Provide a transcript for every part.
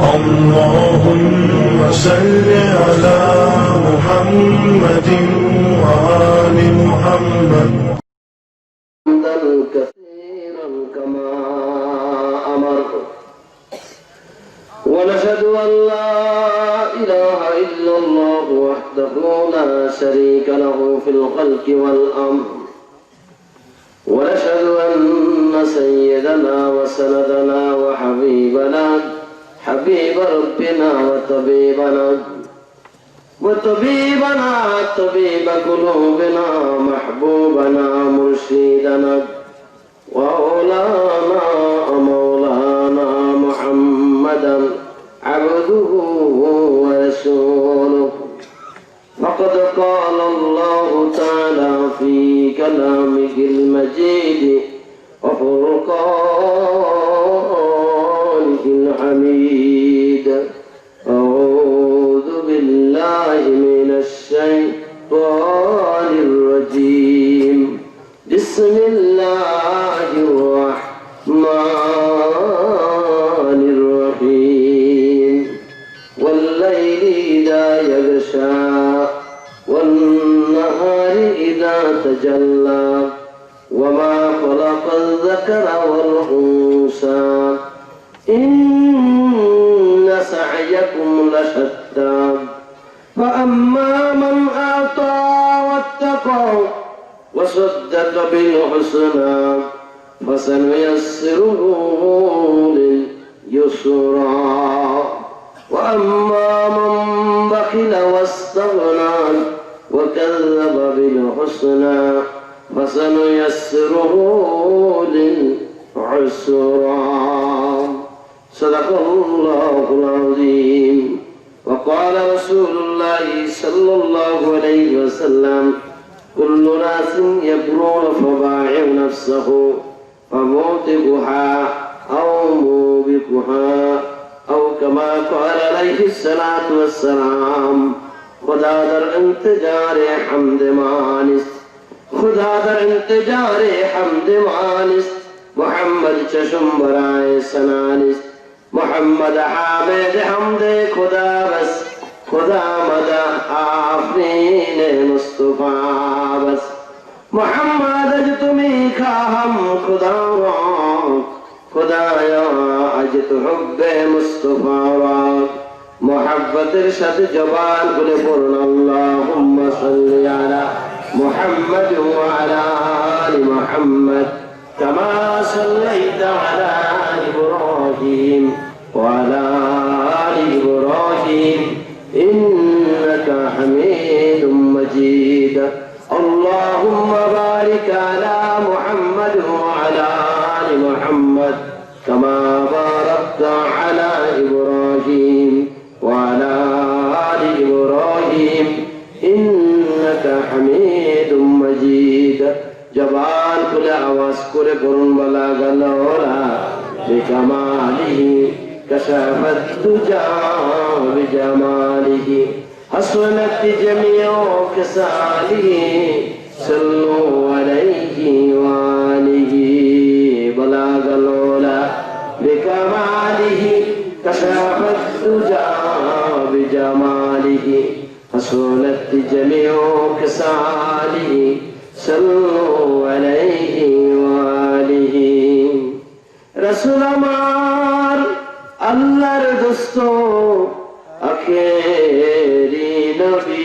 اللهم صل على محمد وآل محمد حمدا كثيرا كما أمر ونشهد أن لا إله إلا الله وحده لا شريك له في الخلق والأمر ونشهد أن سيدنا وسندنا وحبيبنا حبيب ربنا وطبيبنا طبيب قلوبنا محبوبنا مرشدنا ومولانا محمدا عبده ورسوله فقد قال الله تعالى في كلامه المجيد وفرقانه الحميد أعوذ بالله من الشيطان الرجيم بسم الله الرحمن الرحيم والليل إذا يغشى والنهار إذا تجلى وما خلق الذكر والأنثى إن سعيكم لشتى فأما من أعطى واتقى وصدق بالحسنى فسنيسره لليسرى وأما من بخل واستغنى وكذب بالحسنى فسنيسره للعسرى صدق الله العظيم وقال رسول الله صلى الله عليه وسلم كل ناس يبرون فبايع نفسه فموتقها أو موبقها أو كما قال عليه الصلاة والسلام خدا در انتظار حمد مانست خدا در انتظار حمد مانست محمد چشم برائے سنانست محمد حامد حمد خدا بس خدا مدح آفرین مصطفیٰ بس محمد اج تمہیں خواہم خدا را خدایا اج تو حب مصطفیٰ را محبت ارشد جبان بلے پورن اللہم صلی علی محمد وعلى آل محمد كما صليت على إبراهيم وعلى آل إبراهيم إنك حميد مجيد اللهم بارك على محمد وعلى آل محمد كما باركت على إبراهيم وعلى آل إبراهيم إنك حميد مجيد جبال كل آواز كل قرن بلاغ الأولى بكماله كشف الدجى بجماله حسنت جميع خصاله صلوا عليه وآله بلاغ الأولى بكماله كشف الدجى بجماله حسنت جميع خصاله صلوا عليه وآله رسول আমার আল্লাহর দোস্ত আখেরি নবী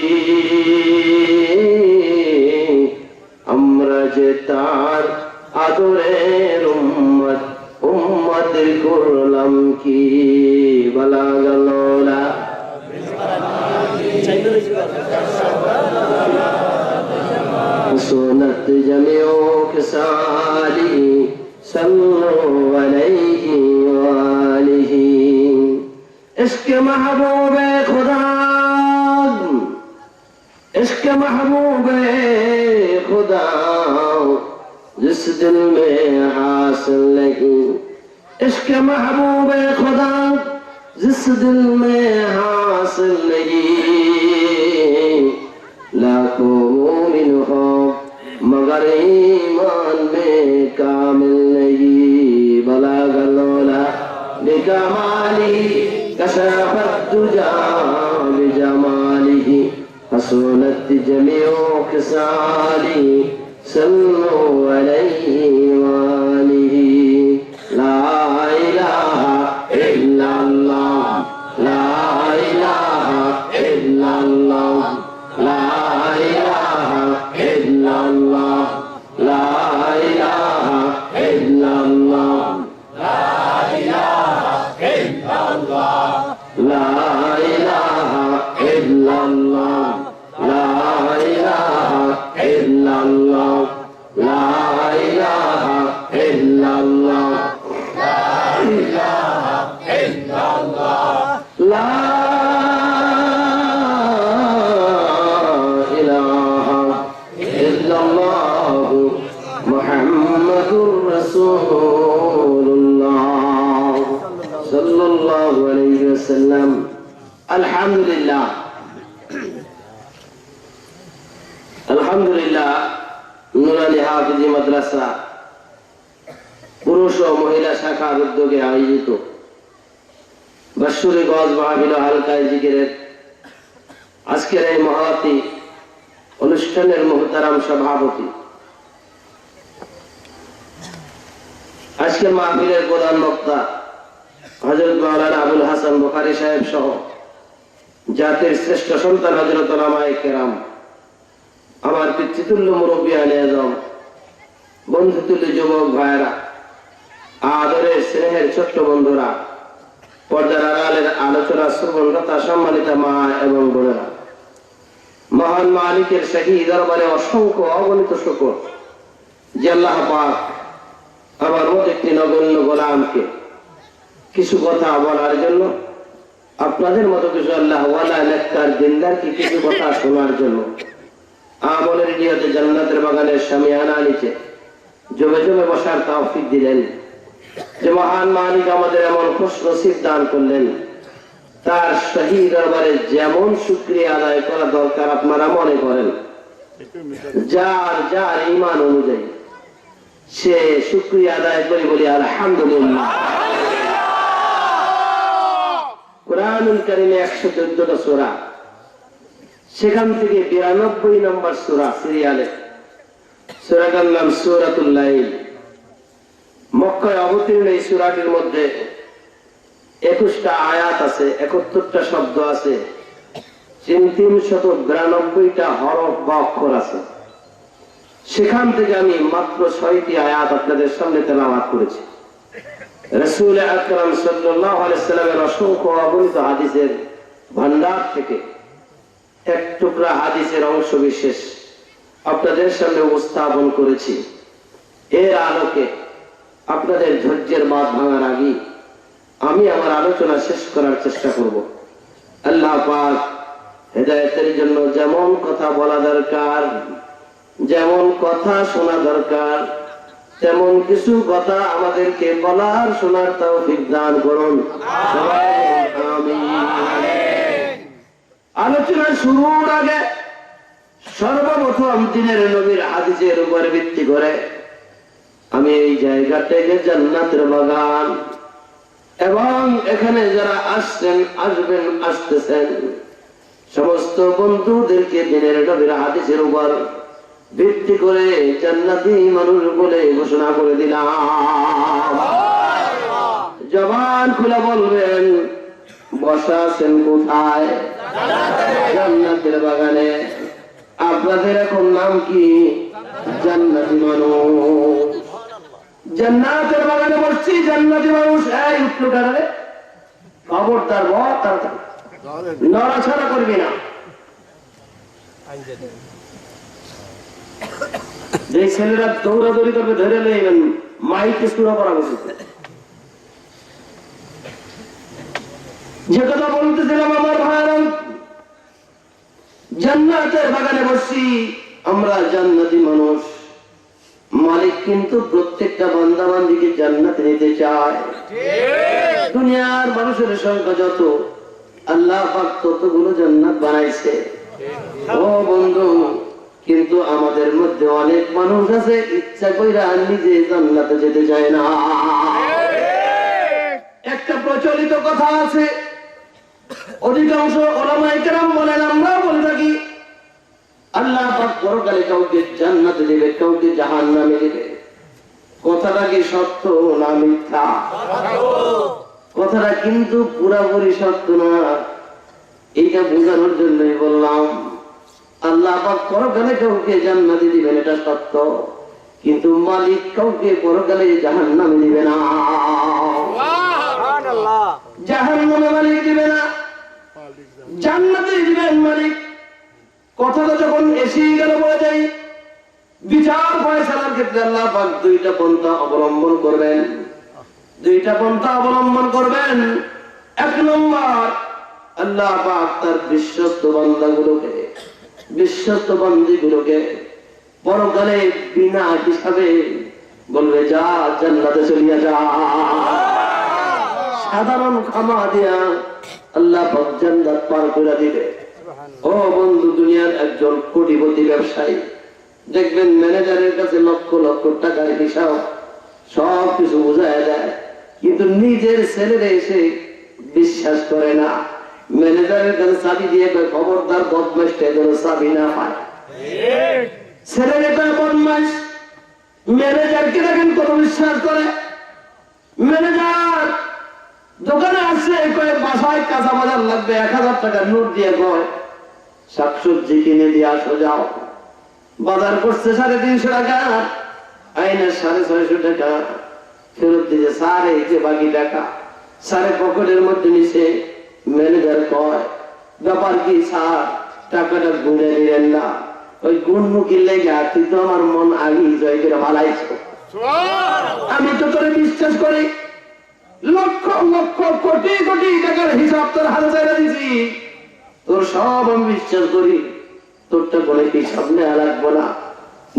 আমরা যে তার আদরের উম্মত উম্মত করলাম কি বালাগালোলা سنت جميع خصاله صلوا عليه وآله عشق محبوب خدا عشق محبوب خدا جس دل میں حاصل نہیں عشق محبوب خدا جس دل میں حاصل نہیں لاکھوں مومن ہو مگر ایمان میں کامل نہیں بلغ العلا بکمالی كشف الدجى بجماله حصلت جميع خصاله صلوا عليه وآله لا إله إلا الله لا إله إلا الله لا إله إلا الله لا إله إلا الله لا إله إلا الله لا إله إلا الله لا إله إلا الله لا إله إلا الله لا إله إلا الله لا إله إلا الله محمد رسول الله صلى الله عليه وسلم الحمد لله আলহামদুলিল্লাহ নুরানি হাফিজি মাদ্রাসা পুরুষ ও মহিলা শাখার উদ্যোগে আয়োজিত বাৎসরিক ওয়াজ মাহফিল ও হালকায়ে জিকিরের আজকের এই মহতি অনুষ্ঠানের মুহতারাম সভাপতি, আজকের মাহফিলের প্রধান বক্তা হযরত মাওলানা আবুল হাসান বুখারী সাহেব সহ জাতির শ্রেষ্ঠ সন্তান হযরত উলামায়ে কেরাম, আমার পিতৃতুল্য মুরব্বিয়ানে আযম, বন্ধুতুল্য যুবক ভাইয়েরা, আদরের স্নেহের ছোট্ট বন্ধুরা, পর্দার আড়ালের আলোচনা শ্রবণরতা সম্মানিত মা এবং বোনেরা, মহান মালিকের শাহী দরবারে অসংখ্য অগণিত শুকর যে আল্লাহ পাক আমার মত একটি নগণ্য গোলামকে কিছু কথা বলার জন্য, আপনাদের মতো কিছু আল্লাহ ওয়ালা নেককার দিনদারকে কিছু কথা শোনার জন্য আমলের নিয়তে জান্নাতের বাগানের শামিয়ানা নিচে জমে জমে বসার তৌফিক দিলেন। যে মহান মালিক আমাদের এমন খুশ নসিব দান করলেন, তার শাহী দরবারে যেমন শুকরিয়া আদায় করা দরকার আপনারা মনে করেন, যার যার ঈমান অনুযায়ী সে শুকরিয়া আদায় করে বলি আলহামদুলিল্লাহ। কুরআনুল কারীমে 114টা সূরা, সেখান থেকে 92 নম্বর সূরা সিরিয়ালে সূরাটার নাম সূরাতুল লাইল। মক্কায় অবতীর্ণ এই সূরাটির মধ্যে 21টা আয়াত আছে, 71টা শব্দ আছে, 392টা হরফ বা অক্ষর আছে। সেখান থেকে আমি মাত্র 6টি আয়াত আপনাদের সামনে তেলাওয়াত করেছি। রাসূল আকরাম সাল্লাল্লাহু আলাইহি সাল্লামের অসংখ্য অগণিত হাদিসের ভান্ডার থেকে এক টুকরা হাদিসের অংশ বিশেষ আপনাদের সামনে উপস্থাপন করেছি। এর আলোকে আপনাদের ধৈর্যের বাঁধ ভাঙার আগে আমি আমার আলোচনা শেষ করার চেষ্টা করব। আল্লাহ পাক হেদায়েতের জন্য যেমন কথা বলা দরকার, যেমন কথা শোনা দরকার, তেমন কিছু কথা আমাদেরকে বলার শোনার তৌফিক দান করুন। আলোচনা শুরুর আগে সর্বপ্রথম দিনের নবীর হাদিসের উপর ভিত্তি করে আমি এই জায়গাটাকে জান্নাতের বাগান এবং এখানে যারা আসছেন, আসবেন, আসতেছেন সমস্ত বন্ধুদেরকে দিনের নবীর হাদিসের উপর ভিত্তি করে জান্নাতি মানুষ বলে ঘোষণা করে দিলাম। জবান খুলে বলবেন, বসা আছেন কোথায়? জান্নাতের বাগানে। আপনাদের এখন নাম কি? জান্নাতি মানুষ। জান্নাতের বাগানে বসছি, জান্নাতি মানুষ। এই উঠলো কারণে খবরদার বল, তাড়াতাড়ি নড়াছড়া করবি না। যে ছেলেরা দৌড়াদৌড়ি করবে ধরে নেবেন, মাইকে শুরু করা উচিত। যে কথা বলতেছিলাম আমার ভাইরা, জান্নাতের বাগানে বসছি আমরা, জান্নাতি মানুষ। মালিক কিন্তু প্রত্যেকটা বান্দা বান্দিকে জান্নাতে নিতে চায়। দুনিয়ার মানুষের সংখ্যা যত, আল্লাহ পাক ততগুলো জান্নাত বানাইছে। ও বন্ধু, কিন্তু আমাদের মধ্যে অনেক মানুষ আছে ইচ্ছা কইরা নিজে জান্নাতে যেতে চায় না। একটা প্রচলিত কথা আছে, অধিকাংশ উলামায়ে কেরাম বলেন, আমরা বলে থাকি আল্লাহ পাক পরকালে কাউকে জান্নাতে দেবে, কাউকে জাহান্নামে দেবে। কথাটা কি সত্য না মিথ্যা? কথাটা কিন্তু পুরাপুরি সত্য না। এইটা বোঝানোর জন্যই বললাম, আল্লাহ পাক পরকালে কাউকে জান্নাতে দিবেন, এটা সত্য, কিন্তু মালিক কাউকে পরকালে জাহান্নামে দিবে না। জাহান্নামে মালিক দিবে না, জান্নাতে দিবেন মালিক। কথাটা যখন এসেই গেল বলে যাই, বিচার ফয়সালার ক্ষেত্রে আল্লাহ পাক দুইটা পন্থা অবলম্বন করবেন, দুইটা পন্থা অবলম্বন করবেন। এক নম্বর, আল্লাহ পাক তার বিশ্বস্ত বান্দাগুলোকে, বিশ্বস্ত বান্দীগুলোকে পরকালে বিনা হিসাবে বলবে, যা জান্নাতে চলিয়া যা। সাধারণ ক্ষমা দিয়া আল্লাহ পাক জান্নাত পার করে দিবে। ও বন্ধু, দুনিয়ার একজন কোটিপতি ব্যবসায়ী দেখবেন ম্যানেজারের কাছে লক্ষ লক্ষ টাকার হিসাব সব কিছু বুঝায় দেয়, কিন্তু নিজের ছেলেরা এসে বিশ্বাস করে না। ম্যানেজারের কাছে চাবি দিয়ে খবরদার বদমাইশটা যেন চাবি না পায়। ছেলেরা কয় বদমাইশ, ম্যানেজারকে দেখেন কত বিশ্বাস করে। ম্যানেজার দোকানে আসছে, কয় বাসায় কাঁচা বাজার লাগবে, 1000 টাকার নোট দিয়ে কয় শাকসবজি কিনে দিয়ে আসো যাও। বাজার করছে 350 টাকা, আইনে 650 টাকা ফেরত দিয়েছে। স্যার এই যে বাকি টাকা, স্যারের পকেটের মধ্যে নিছে। ম্যানেজার কয়, ব্যাপার কি স্যার, টাকাটা ঘুরে নিলেন না? ওই গুণমুখী লেগে তুই তো আমার মন আগেই জয় করে ভালাইছ। আমি তো তোরে বিশ্বাস করি, লক্ষ লক্ষ কোটি কোটি টাকার হিসাব তোর হাতে চাইলে দিছি, তোর সব আমি বিশ্বাস করি, তোরটা বলে হিসাব নেওয়া লাগবো না।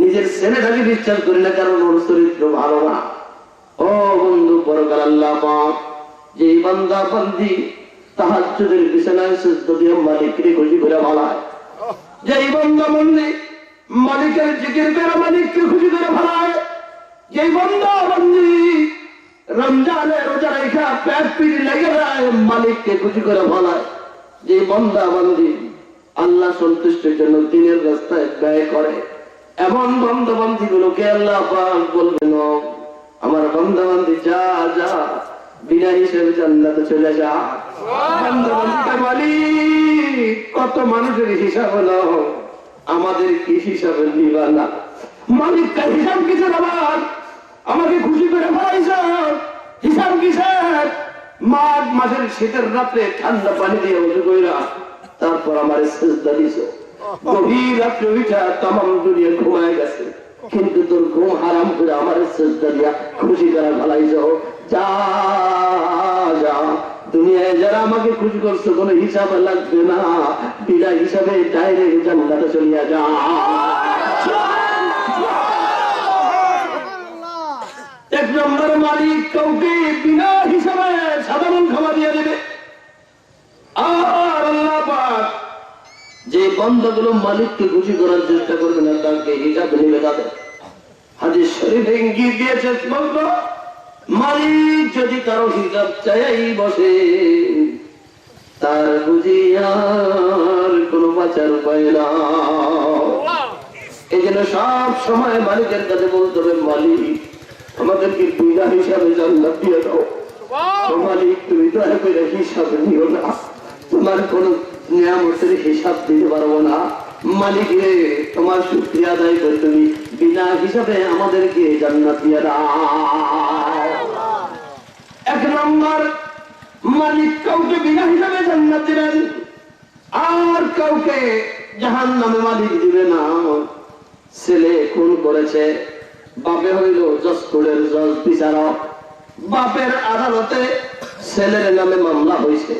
নিজের ছেলেটাকে বিশ্বাস করি না, কারণ ওর চরিত্র ভালো না। ও বন্ধু, পরকাল আল্লাহ পাক যে বান্দা বান্দি তাহাজ্জুদের বিছানায় সিজদা দিয়ে মালিককে খুশি করে ভালায়, যে বান্দা বান্দি মালিকের জিকির করে মালিককে খুশি করে ভালায়, যে বান্দা বান্দি রমজানে রোজা রেখা পেট পিড়ি লেগে যায় মালিককে খুশি করে ভালায়, যে বান্দা বান্দি আল্লাহ সন্তুষ্টির জন্য দিনের রাস্তায় ব্যয় করে, এমন বান্দা বান্দি গুলোকে আল্লাহ পাক বলবেন, আমার বান্দা বান্দি যা যা বিনা হিসেবে জান্নাতে চলে যা। বান্দা বান্দিকে মালিক কত মানুষের হিসাব নাও, আমাদের কি হিসাবে নিবা না? মালিককে হিসাব কিসের? আবার আমাকে খুশি করে ফেলাইছ, হিসাব কিসের? মাঘ মাসের শীতের রাত্রে ঠান্ডা পানি দিয়ে উঠে কইরা তারপর আমার সেজদা দিছ। গভীর রাত্রে উঠা তামাম দুনিয়া ঘুমায় গেছে, কিন্তু তোর ঘুম হারাম করে আমার সেজদা দিয়া খুশি করে ফেলাইছ। যা যা, দুনিয়ায় যারা আমাকে খুশি করছো কোনো হিসাব লাগবে না, বিনা হিসাবে ডাইরেক্ট জান্নাতে চলিয়া যা। এক নম্বর, মালিক কাউকে বিনা হিসাবে সাধারণ ক্ষমা দিয়ে দেবে। আর আল্লাহ পাক যে বান্দাগুলো মালিককে খুশি করার চেষ্টা করবে না, তাকে হিসাব নেবে তাদের। হাদিস শরীফে ইঙ্গিত দিয়েছে, বলতো মালিক যদি কারো হিসাব চাই বসে, তার বুঝি আর কোন বাঁচার উপায় না। এই জন্য সব সময় মালিকের কাছে বলতে হবে, মালিক আমাদেরকে বিনা হিসাবে জান্নাত দিয়ে দাও। মালিক তুমি দয়া করে হিসাব নিও না, তোমার কোন নিয়ামতের হিসাব দিতে পারবো না। মালিক রে, তোমার শুকরিয়া আদায় করে তুমি বিনা হিসাবে আমাদেরকে জান্নাত দিয়ে দাও। এক নম্বর, মালিক কাউকে বিনা হিসাবে জান্নাত দিবেন, আর কাউকে জাহান্নামে মালিক দিবে না। ছেলে খুন করেছে, বাপে হইল জজকোর্টের জজ বিচারক, বাপের আদালতে ছেলের নামে মামলা হয়েছে,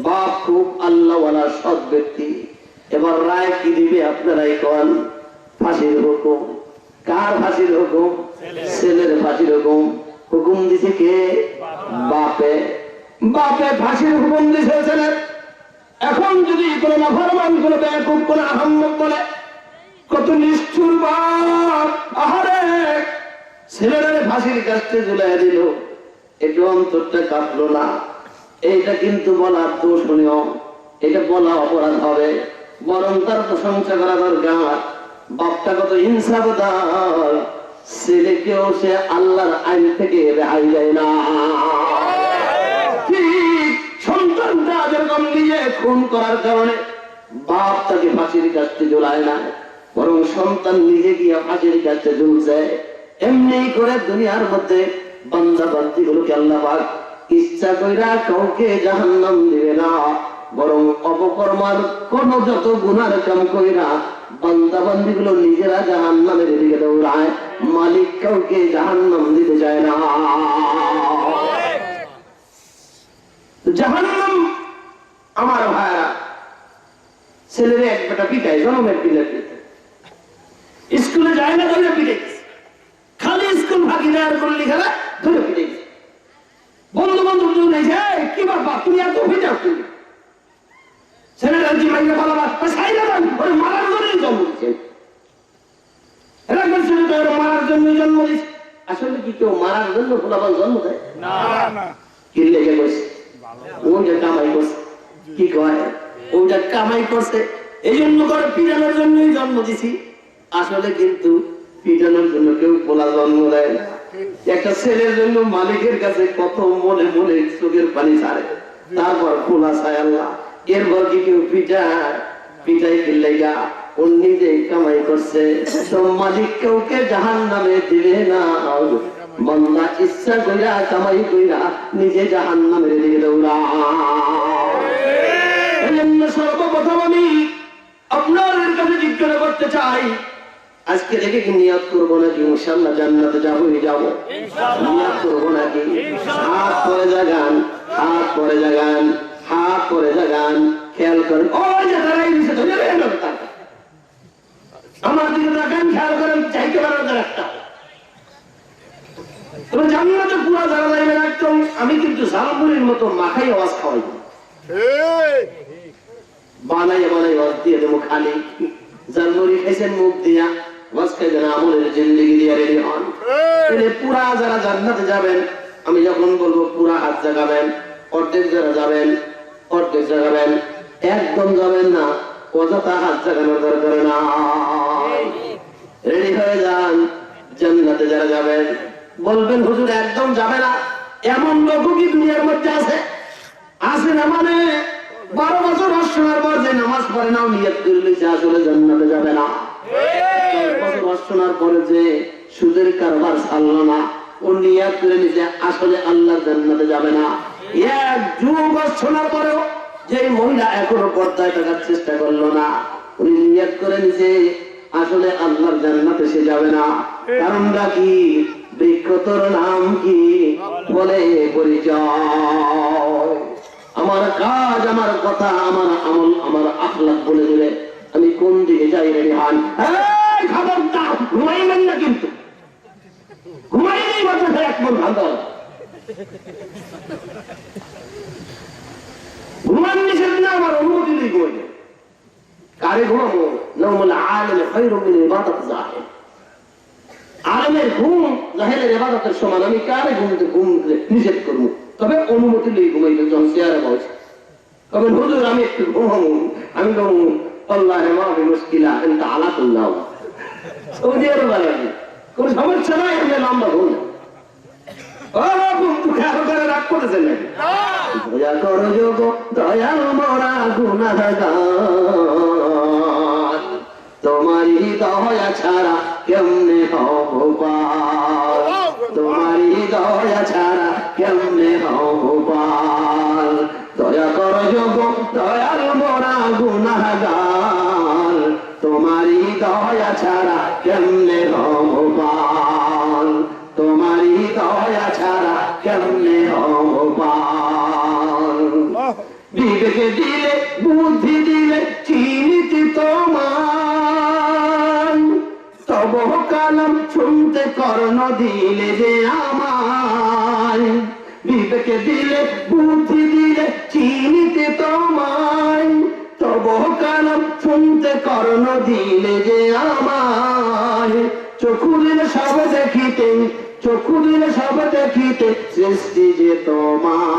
বাপ খুব আল্লাহওয়ালা সৎ ব্যক্তি, এবার রায় কি দিবে আপনারাই কন? ফাঁসির হুকুম। কার ফাঁসির হুকুম? ছেলের ফাঁসির হুকুম। হুকুম দিছে কে? বাপে। বাপে ফাঁসির হুকুম দিছে ছেলের। এখন যদি কোন নাফরমান, কোন বেয়াকুব, কোন আহম্মক বলে, কত নিষ্ঠুর বাপ, আহারে ছেলেরা ফাঁসির কাছে ঝুলাই দিল, একটু অন্তরটা কাঁপলো না? এইটা কিন্তু বলার দোষণীয়। এটা বলা অপরাধ হবে, বরং তার প্রশংসা করা দরকার। বাপটা কত ইনসাফদার, ছেলেকেও সে আল্লাহর আইন থেকে রেহাই দেয় না। ঠিক সন্তানটা যেরকম নিজে খুন করার কারণে বাপ তাকে ফাঁসির কাছে ঝুলায় না, বরং সন্তান নিজে গিয়া ফাঁসির কাছে ঝুলছে। এমনি করে দুনিয়ার মধ্যে বান্দা বান্দি গুলোকে আল্লাহ পাক ইচ্ছা কইরা কাউকে জাহান্নাম দিবে না, বরং অপকর্মার কোন যত গুনার কাম কইরা বান্দা বান্দি গুলো নিজেরা জাহান্নামের দিকে দৌড়ায়, মালিক কাউকে জাহান্নাম দিতে চায় না। জাহান্নাম আমার ভাইরা, ছেলেরে এক বেটা পিটায়, জনমের পিলে স্কুলে যায় না ধরে পিটাইছে, খালি স্কুল ফাঁকি দেওয়ার করলি খেলা ধরে পিটাইছে। বন্ধু বান্ধব কি বাবা তুমি এত পিটাও, তুমি ছেলেরা যে মাইকে মারার জন্যই জন্ম দিচ্ছে, মারার জন্যই জন্ম দিচ্ছে। আসলে কি কেউ মারার জন্য ফোলাবান জন্ম দেয় না, কি লেগে বসে ওইটা কামাই করছে, কি কয় ওইটা কামাই করছে এই জন্য করে পিটানোর জন্যই জন্ম দিছি। আসলে কিন্তু পিটানোর জন্য কেউ পোলা জন্ম দেয় না। একটা ছেলের জন্য মালিকের কাছে কত মনে মনে চোখের পানি ছাড়ে, তারপর পোলা চায় আল্লাহ। এরপর কি কেউ পিটাই ফেললে গা ওর নিজে কামাই করছে, তো মালিক কাউকে জাহান্নামে দিবে না। বান্দা ইচ্ছা কইরা কামাই কইরা নিজে জাহান্নামের দিকে দৌড়ায়। সর্বপ্রথম আমি আপনাদের কাছে জিজ্ঞাসা করতে চাই, আজকে থেকে কি নিয়ত করবো নাকি ইনশাআল্লাহ জান্নাতে যাবোই যাবো? নিয়ত করবো নাকি? হাত পরে জাগান, হাত পরে জাগান, হাত পরে জাগান। খেয়াল করেন, ওই যে দাঁড়াই দিছে ধরে আমার দিকে তাকান, খেয়াল করেন, চাইতে পারেন একটা তবে জান্নাতে পুরা জানা যাইবে না একদম। আমি কিন্তু ঝালমুড়ির মতো মাখাই আওয়াজ খাওয়াই, বানাইয়া বানাই আওয়াজ দিয়ে দেবো। খালি ঝালমুড়ি খাইছেন মুখ দিয়া, আওয়াজ খাইছেন আমলের জিন্দেগি দিয়া রেডি হন। পুরা যারা জান্নাতে যাবেন, আমি যখন বলবো পুরা হাত জাগাবেন, অর্ধেক যারা যাবেন অর্ধেক জাগাবেন, একদম যাবেন না, অযথা হাত জাগানোর দরকার না। রেডি হয়ে যান। জান্নাতে যারা যাবেন বলবেন হুজুর একদম যাবে না, এমন লোক কি দুনিয়ার মধ্যে আছে? আছে না, মানে 12 বছর অশ্বনার পর যে নামাজ পড়ে নাও নিয়ত করলে যে আসলে জান্নাতে যাবে না। 10 বছর অশ্বনার পরে যে সুদের কারবার ছাড়লো না, ও নিয়ত করে নিজে আসলে আল্লাহ জান্নাতে যাবে না। এক যুগ অশ্বনার পরেও যে মহিলা এখনো পর্দায় থাকার চেষ্টা করলো না, উনি নিয়ত করে নিজে আসলে আল্লাহর জান্নাতে সে যাবে না। কারণটা কি? বিখ্যাতর নাম কি বলে পরিচয়। আমার কাজ, আমার কথা, আমার আমল, আমার আখলাক বলে দিলে আমি কোন দিকে যাই রেডি হন। খবরদার ঘুমাইবেন না, কিন্তু ঘুমাইলেই বাচ্চা এক মন ভালো ঘুমান নিষেধ না, আমার অনুমতি নেই ঘুমাইলে। কারে ঘুমাবো? নরমাল আলেম খায়রুম মিন ইবাদাত জাহিল। আলেমের ঘুম জাহেলের ইবাদতের সমান। আমি কারে ঘুম নিষেধ করবো? তবে অনুমতি নেই ঘুমাইবে। যখন চেয়ারে বসে তবে হুজুর আমি একটু ঘুমাবো, আমি ঘুমু আল্লাহ মাফি মুশকিলা এন্ড আলা কুল্লাহ। সৌদি আরব লাগে কোনো সমস্যা নাই, আমি লম্বা ঘুম। রাগ করেছেন নাকি? দয়া করো যোগ দয়াল মোরা গুনাহগার, তোমারই দয়া ছাড়া কেমনে হব পার, তোমারই দয়া ছাড়া কেমনে হব পার। দয়া করো যোগ দয়াল মোরা গুনাহগার, তোমারই দয়া ছাড়া কেমনে হব পার, তোমারই দয়া ছাড়া কেমনে হব পার। বিবেকে দিলে বুদ্ধি দিলে চিনিতে তোমার, তব কালাম শুনতে কর্ণ দিলে যে আমার। বিবেকে দিলে বুদ্ধি দিলে চিনিতে তোমায়, তব কালাম শুনতে কর্ণ দিলে যে আমার। চক্ষু দিলে সব দেখিতে, চক্ষু দিলে সব দেখিতে সৃষ্টি যে তোমার।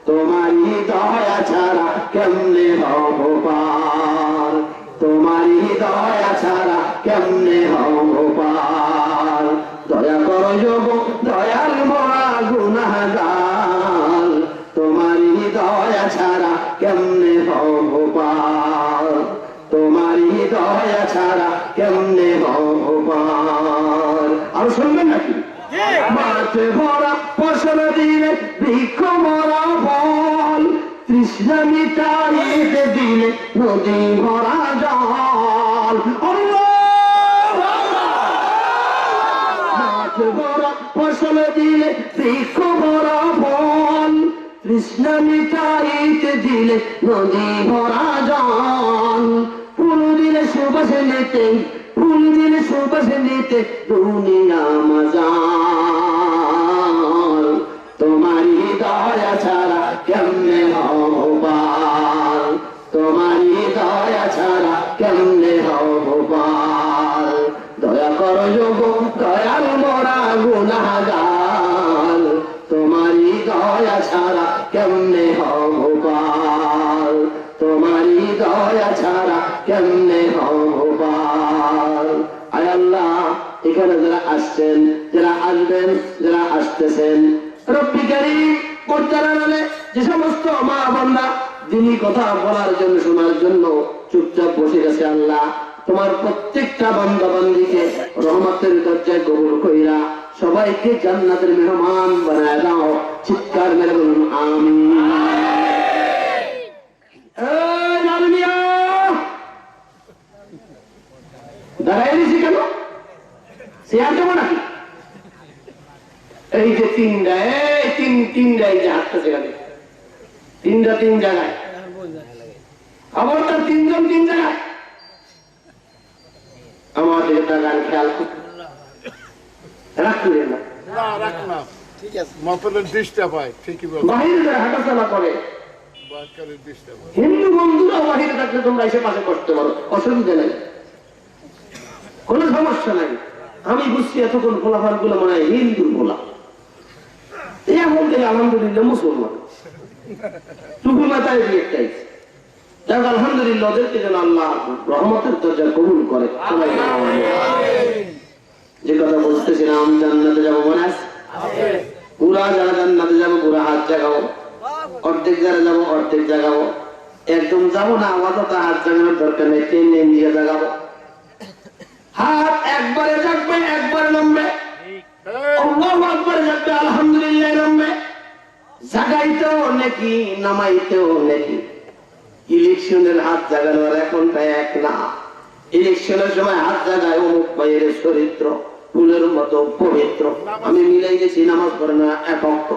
তোমারই দয়া ছাড়া কেমনে হব পার, তোমারই দয়া ছাড়া কেমনে হব পার। দয়া করো যোগ দয়াল মোরা গুনাহগার, তোমারই দয়া ছাড়া কেমনে হব পার, তোমারই দয়া ছাড়া কেমনে হব পার। আর শুনবেন নাকি? মাঠে ভরা ফসল দিলে বৃক্ষ মরা ফল, তৃষ্ণা মিটাইতে দিলে নদী ভরা জল। মাঠে ভরা ফসল দিলে বৃক্ষ মরা ফল, তৃষ্ণা মিটাইতে দিলে নদী ভরা জল। ফুল দিলে সুবাসে নিতে, ফুল দিলে সুবাসে নিতে দুনিয়া মজার, তোমারই দয়া ছাড়া কেমনে হব পার, তোমারই দয়া ছাড়া কেমনে হব পার। দয়া করো যোগ দয়াল মোরা গুনাহগার, তোমারই দয়া ছাড়া কেমনে হব পার, তোমারই দয়া ছাড়া কেমনে হব পার। আয় আল্লাহ, এখানে যারা আসছেন, যারা আসবেন, যারা আসতেছেন, রব্বি কারীম পর্দার আড়ালে যে সমস্ত মা বান্দা দিনী কথা বলার জন্য, শোনার জন্য চুপচাপ বসে গেছে, আল্লাহ তোমার প্রত্যেকটা বান্দা বান্দীকে রহমতের দরজায় কবুল কইরা সবাইকে জান্নাতের মেহমান বানায় দাও। চিৎকার মেরে বলুন আমিন। দাঁড়াই দিছি কেন? চেয়ার দেবো নাকি? এই যে তিনটা, এই তিনটা, এই যে হাতটা সেখানে তিনটা, তিন জায়গায় আবার তার তিনজন তিন জায়গায়। আমাদের গান খেয়াল রাখলেন না, বাহিরে হাঁটাচলা করে, হিন্দু বন্ধুরা বাহিরে থাকলে তোমরা এসে পাশে করতে পারো, অসুবিধা নেই, কোন সমস্যা নাই। আমি বুঝছি এতক্ষণ ফলাফল গুলো মনে হয় হিন্দুর বলা, এখন থেকে আলহামদুলিল্লাহ মুসলমান টুকু মাথায় একটাই। যাক আলহামদুলিল্লাহ, ওদেরকে যেন আল্লাহ রহমতের দরজা কবুল করে। যে কথা বলতেছিলাম, জান্নাতে যাবো মনে আছে? পুরা যারা জান্নাতে যাবো পুরা হাত জাগাবো, অর্ধেক যারা যাবো অর্ধেক জাগাবো, একদম যাবো না অযথ হাত জাগানোর দরকার নেই, টেনে নিয়ে জাগাবো। হাত একবারে জাগবে, একবারে নামবে, আল্লাহু আকবার জাগবে, আলহামদুলিল্লাহ নামবে। জাগাইতেও নাকি নামাইতেও নাকি। ইলেকশনের হাত জাগানোর এখনটা এক না। ইলেকশনের সময় হাত জাগায় অমুক ভাইয়ের চরিত্র ফুলের মতো পবিত্র, আমি মিলাই গেছি, নামাজ পড়ে না একক,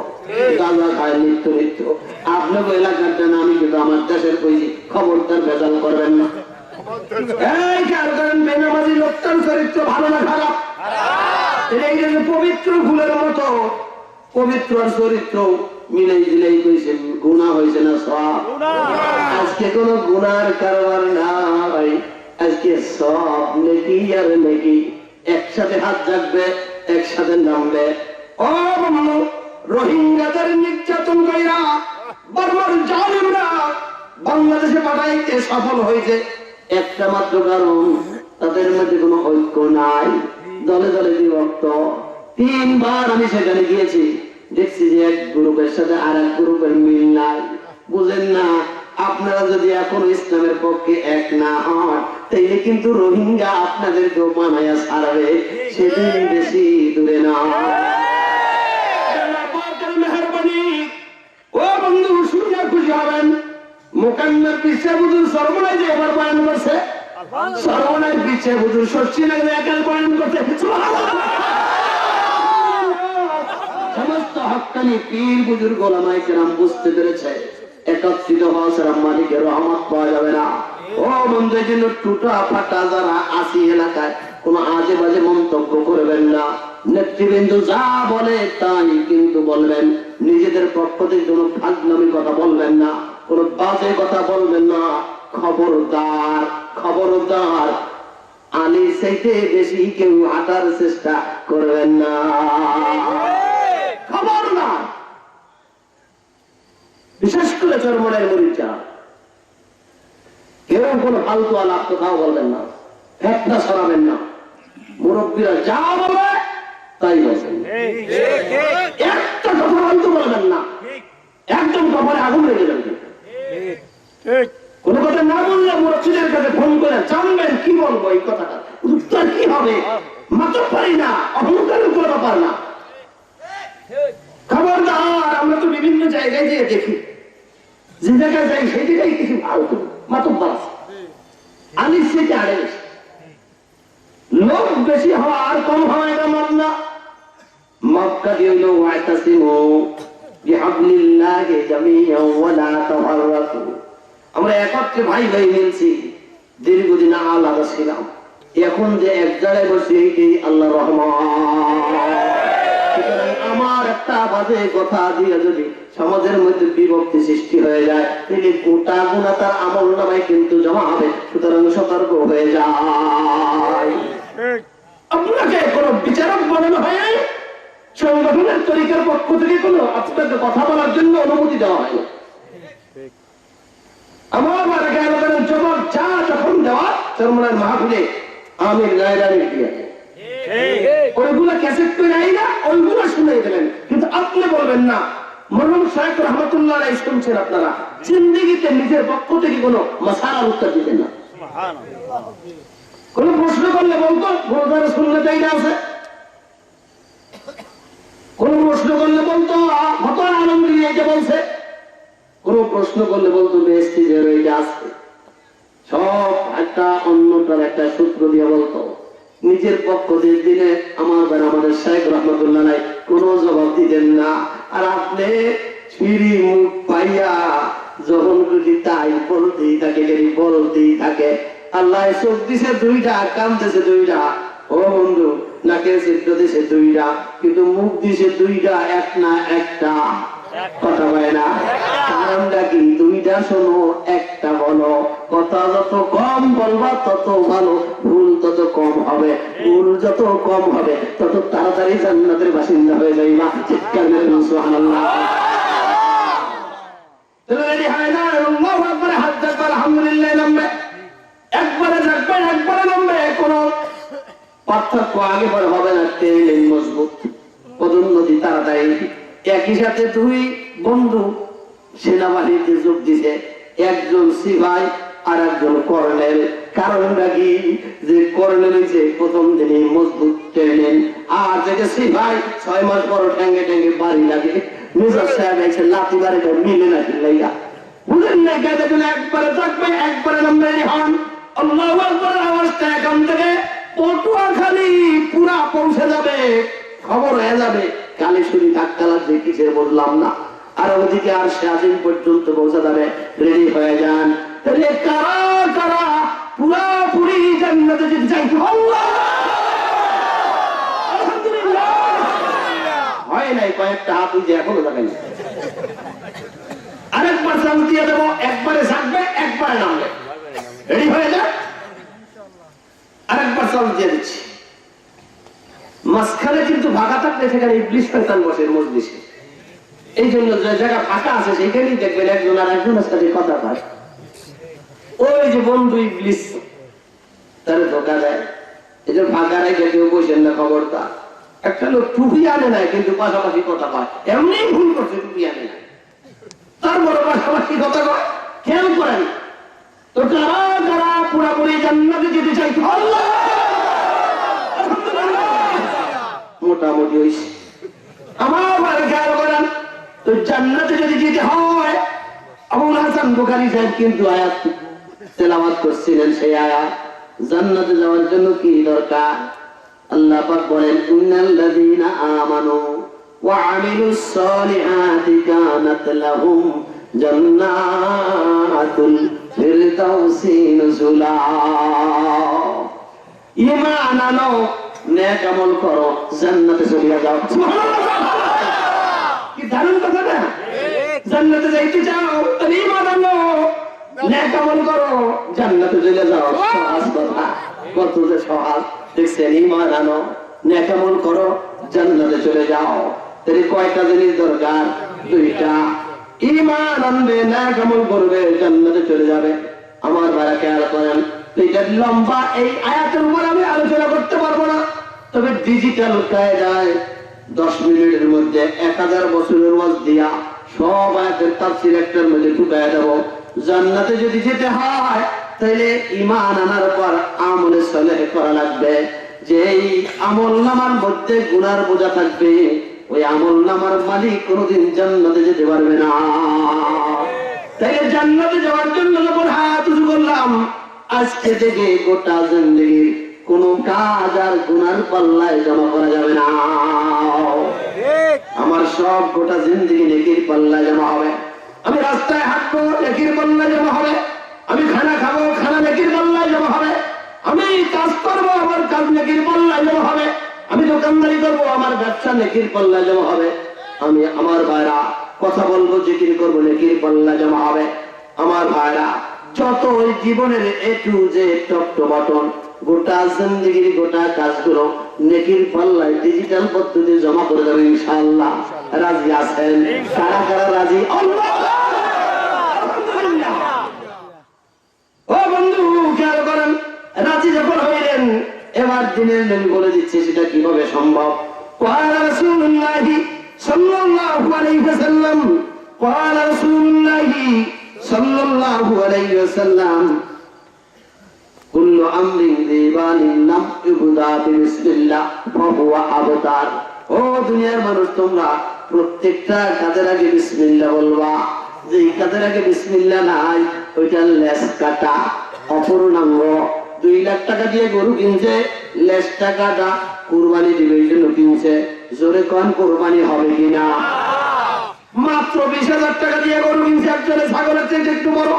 গাঁজা খায় নিত্য নিত্য। আপনাকে এলাকার জন্য আমি কিন্তু আমার দেশের কইছি, খবরদার ভেজাল করবেন না। এই কারণ বেনামাজি লোকটার চরিত্র ভালো না খারাপ? এই যে পবিত্র ফুলের মতো পবিত্র চরিত্র মিলাই দিলেই কইছেন গুনাহ হয়েছে না সব? আজকে কোন গুনার কারবার নাই, আজকে সব নেকি আর নেকি একসাথে হাত জাগবে, একসাথে নামবে। ও বন্ধু, রোহিঙ্গাদের নির্যাতন কইরা বারবার জালিমরা বাংলাদেশে পাঠাইতে সফল হয়েছে একটা মাত্র কারণ, তাদের মধ্যে কোনো ঐক্য নাই, দলে দলে বিভক্ত। 3 বার আমি সেখানে গিয়েছি, দেখছি যে এক গ্রুপের সাথে আর এক গ্রুপের মিল নাই। বুঝেন না, আপনারা যদি এখন ইসলামের পক্ষে এক না হন, তাইলে কিন্তু রোহিঙ্গা আপনাদেরকেও বানাইয়া ছাড়বে, সেদিন বেশি দূরে না। মেহরবানি, ও বন্ধু, শুনে খুশি হবেন, মোকান্নার পিছিয়ে বুঝুর সর্বনায় যে এবার বয়ান করছে, সর্বনায় পিছিয়ে বুঝুর ষষ্ঠী লাগবে একাল বয়ান করছে। সমস্ত হক্কানি পীর বুজুর্গ ওলামায়ে কেরাম বুঝতে পেরেছে একত্রিত হওয়া ছাড়া মালিকের রহমত পাওয়া যাবে না। ও বন্ধুর জন্য টুটা ফাটা যারা আসি এলাকায় কোন আজে বাজে মন্তব্য করবেন না। নেতৃবৃন্দ যা বলে তাই কিন্তু বলবেন, নিজেদের পক্ষ থেকে কোনো ফাজলামি কথা বলবেন না, কোন বাজে কথা বলবেন না। খবরদার, খবরদার, আলীর চাইতে বেশি কেউ হাঁটার চেষ্টা করবেন না। খবরদার। বিশেষ করে চরমনের মুরিদ যারা, কেউ কোনো ফালতু আলাপ কোথাও বলবেন না, ফেতনা ছড়াবেন না। মুরব্বীরা যা বলে তাই বলবেন, একটা কথা ফালতু বলবেন না, একদম কপালে আগুন লেগে যাবে। কোনো কথা না বললে মুরব্বীদের কাছে ফোন করে জানবেন কি বলবো, এই কথাটা উত্তর কি হবে মাত্র পারি না, অহংকারের কোনো ব্যাপার না। খবরদার, আমরা তো বিভিন্ন জায়গায় যেয়ে দেখি, যে জায়গায় যাই সেই জায়গায় কিছু ফালতু মাতব্বর আছে, আলিস থেকে আড়ে বেশি, লোক বেশি হওয়া আর কম হওয়া এটা মত না। মক্কা দিয়ে হইল ওয়াইতাসিমু বিহাবলিল্লাহি জামিআন ওয়া লা তাফাররাকু, আমরা একত্রে ভাই ভাই মিলছি, দীর্ঘদিন আলাদা ছিলাম, এখন যে এক জায়গায় বসে এই আল্লাহর রহমত। আমার একটা বাজে কথা দিয়ে যদি সমাজের মধ্যে বিভক্তি সৃষ্টি হয়ে যায়, তিনি গোটা গুণা তার আমল নামায় কিন্তু জমা হবে। সুতরাং সতর্ক হয়ে যায়। আপনাকে কোনো বিচারক বানানো হয় নাই, সংগঠনের তরিকার পক্ষ থেকে কোনো আপনাকে কথা বলার জন্য অনুমতি দেওয়া হয় না। আমার এলাকার জবাব যা যখন দেওয়া চরমনার মাহফিলে আমির নায়রানির দিয়ে ওইগুলো ক্যাসেট করে নাই না, ওইগুলো শুনে গেলেন, কিন্তু আপনি বলবেন না। মরহুম শাইখ রহমাতুল্লাহ আলাইহি শুনছেন আপনারা, জিন্দেগিতে নিজের পক্ষ থেকে কোনো মাসালার উত্তর দিতেন না। কোন প্রশ্ন করলে বলতো গুরুদ্বারে সুন্নতেই আছে, কোন প্রশ্ন করলে বলতো হত আলমগীর এটা বলছে, কোন প্রশ্ন করলে বলতো বেহেশতি যে এইটা আছে। সব একটা অন্যটার একটা সূত্র দিয়ে বলতো। নিজের পক্ষ দিয়ে দিলে আমাদের শাইখ রহমাতুল্লাহ আলাইহি কোনো জবাব দিতেন না। আর আপনি ফিরি মুখ পাইয়া যখন খুশি তাই বলতেই থাকে। আল্লাহ চোখ দিছে দুইটা, কান দিছে দুইটা, ও বন্ধু নাকে চিত্র দিছে দুইটা, কিন্তু মুখ দিছে দুইটা, এক না একটা। কথা হয় না, কারণটা কি? দুইটা শোনো, একটা বলো। কথা যত কম বলবা তত ভালো, ভুল তত কম হবে। ভুল যত কম হবে তত তাড়াতাড়ি জান্নাতের বাসিন্দা হয়ে যাইবা। চিৎকার মেরে সুবহানাল্লাহ। আলহামদুলিল্লাহ নামবে, একবারে থাকবে, একবারে নামবে, কোন পার্থক্য আগে পরে হবে না। ট্রেন মজবুত, পদোন্নতি তাড়াতাড়ি। একই সাথে দুই বন্ধু সেনাবাহিনীতে যোগ দিছে, একজন সিপাই আর একজন কর্নেল। কারণটা কি? যে কর্নেল হয়েছে প্রথম দিনে মজবুত ট্রেনিং, আর যে সিপাই 6 মাস পর ঠ্যাঙ্গে ঠ্যাঙ্গে বাড়ি লাগে। মেজর সাহেব এসে লাঠি বাড়িটা মিলে না লাইয়া, বুঝলেন না? দেখুন, একবারে থাকবে, একবারে নামবে হন। আল্লাহু আকবার আওয়াজটা এখান থেকে পটুয়াখালী পুরা পৌঁছে যাবে, খবর হয়ে যাবে। কালীশুরি ধাক্কা লাগছে কিসের বুঝলাম না। আর ওদিকে আর শাহিন পর্যন্ত পৌঁছে যাবে। রেডি হয়ে যান। তাহলে কারা কারা পুরাপুরি জান্নাতে যেতে চাই? আলহামদুলিল্লাহ। হয় নাই, কয়েকটা হাত উঠে এখনো দেখেন। আরেকবার চাল দিয়ে দেবো, একবারে থাকবে, একবারে নামবে। রেডি হয়ে যান। আরেকবার চাল দিয়ে দিচ্ছি। মাঝখানে কিন্তু ফাঁকা থাকলে সেখানে ইবলিস শয়তান বসে মজলিসে। এই জন্য যে জায়গা ফাঁকা আছে সেখানেই দেখবেন একজন আর একজনের সাথে কথা হয়। ওই যে বন্ধু ইবলিস তার ধোকা দেয়। এই যে ফাঁকা রেখে কেউ বসেন না, খবরদার। একটা লোক টুপি আনে নাই কিন্তু পাশাপাশি কথা পায়, এমনি ভুল করছে, টুপি আনে নাই, তারপরে পাশাপাশি কথা কয়, খেয়াল করেন। তো কারা কারা পুরাপুরি জান্নাতে যেতে চাই? মোটামুটি হয়েছে আমার খেয়াল করেন। তো জান্নাতে যদি যেতে হয়, আবুল হাসান বুখারী সাহেব কিন্তু আয়াত তেলাওয়াত করছিলেন। সেই আয়াত জান্নাতে যাওয়ার জন্য কি দরকার? আল্লাহ পাক বলেন, ইন্নাল্লাযীনা আমানু ওয়া আমিলুস সালিহাতি কানাত লাহুম জান্নাতুল ফিরদাউসি নুজুলা। ঈমান আনো, নেক আমল করো, জান্নাতে চলে যাও। কি দারুণ কথা না? জান্নাতে যাইতে চাও, তাহলে ঈমান আনো, নেক আমল করো, জান্নাতে চলে যাও। সহজ কথা, কত যে সহজ। দেখছেন, ঈমান আনো, নেক আমল করো, জান্নাতে চলে যাও। তাহলে কয়টা জিনিস দরকার? দুইটা। ঈমান আনবে, নেক আমল করবে, জান্নাতে চলে যাবে। আমার ভাইরা খেয়াল করেন, এটা লম্বা এই আয়াতের উপর আমি আলোচনা করতে পারবো না, তবে ডিজিটাল কায়দায় 10 মিনিটের মধ্যে 1000 বছরের ওয়াজ দিয়া সব আয়াতের তাফসীর একটার মধ্যে ঢুকায় দেব। জান্নাতে যদি যেতে হয় তাহলে ঈমান আনার পর আমলে সালেহ করা লাগবে। যেই আমল নামার মধ্যে গুনার বোঝা থাকবে, ওই আমল নামার মালিক কোনোদিন জান্নাতে যেতে পারবে না। তাই জান্নাতে যাওয়ার জন্য যখন হাত উঁচু করলাম, আজকে থেকে গোটা জিন্দেগির কোন কাজ আর গুনার পাল্লায় জমা করা যাবে না। আমার সব গোটা জিন্দেগি নেকির পাল্লায় জমা হবে। আমি রাস্তায় হাঁটবো, নেকির পাল্লায় জমা হবে। আমি খানা খাবো, খানা নেকির পাল্লায় জমা হবে। আমি কাজ করবো, আমার কাজ নেকির পাল্লায় জমা হবে। আমি দোকানদারি করবো, আমার ব্যবসা নেকির পাল্লায় জমা হবে। আমি আমার ভাইরা কথা বলবো, জিকির করবো, নেকির পাল্লায় জমা হবে। আমার ভাইরা যত ওই জীবনের A to Z top to bottom গোটা জিন্দেগির গোটা কাজগুলো নেকির পাল্লায় ডিজিটাল পদ্ধতি জমা করে দেবে ইনশাআল্লাহ। রাজি আছেন? কারা কারা রাজি? ও বন্ধু খেয়াল করেন, রাজি যখন হইলেন, এবার দিনের নবী বলে দিচ্ছে সেটা কিভাবে সম্ভব। قال رسول الله صلى الله عليه وسلم قال رسول الله صلى الله عليه وسلم كل امر ذي بال لم يبدا بسم الله فهو ابتر। ও দুনিয়ার মানুষ, তোমরা প্রত্যেকটা কাজের আগে বিসমিল্লাহ বলবা। যে কাজের আগে বিসমিল্লাহ নাই, ওইটা লেস কাটা, অপূর্ণাঙ্গ। 2 লাখ টাকা দিয়ে গরু কিনছে, লেস টাকাটা কুরবানি দিবে এই জন্য কিনছে। জোরে কোন কুরবানি হবে কিনা? মাত্র 20,000 টাকা দিয়ে গরু কিনছে, একজনে ছাগলের চেয়ে একটু বড়,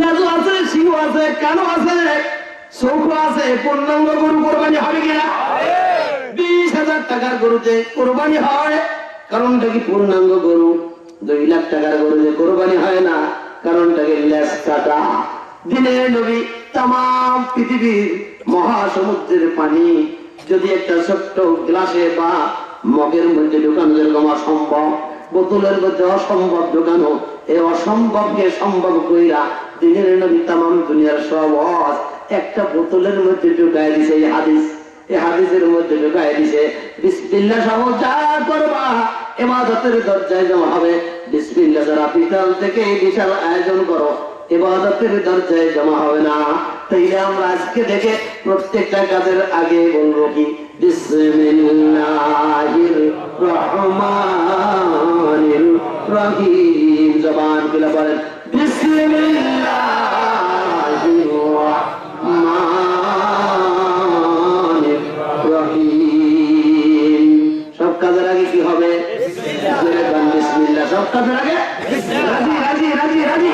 লেজু আছে, শিং আছে, কানো আছে, চৌকো আছে, পূর্ণাঙ্গ গরু কোরবানি হবে কিনা? 20,000 টাকার গরুতে কোরবানি হয়, কারণটা কি পূর্ণাঙ্গ গরু। 2 লাখ টাকার গরুতে কোরবানি হয় না, কারণটা কি লেজ কাটা। দিনের নবী তাম পৃথিবীর মহাসমুদ্রের পানি যদি একটা ছোট্ট গ্লাসে বা মগের মধ্যে ঢুকানো যেরকম অসম্ভব, বোতলের মধ্যে অসম্ভব ঢুকানো, এই অসম্ভবকে সম্ভব কইরা দিনের নবী তাম দুনিয়ার সব একটা বোতলের মধ্যে ঢুকায় দিছে। এই হাদিসের মধ্যে ঢুকায় দিছে। বিসমিল্লাহ সহ যা করবা ইবাদতের দরজায় জমা হবে। বিসমিল্লাহ যারা বিশাল থেকে বিশাল আয়োজন করো, ইবাদতের দরজায় জমা হবে না। তাইলে আমরা আজকে থেকে প্রত্যেকটা কাজের আগে বলবো কি? বিসমিল্লাহির রহমানির রহিম। জবান খুলে বলেন বিসমিল্লাহির রহমানির রহিম। সব কাজের আগে কি হবে? বিসমিল্লাহ। সব কাজের আগে রাজি রাজি রাজি রাজি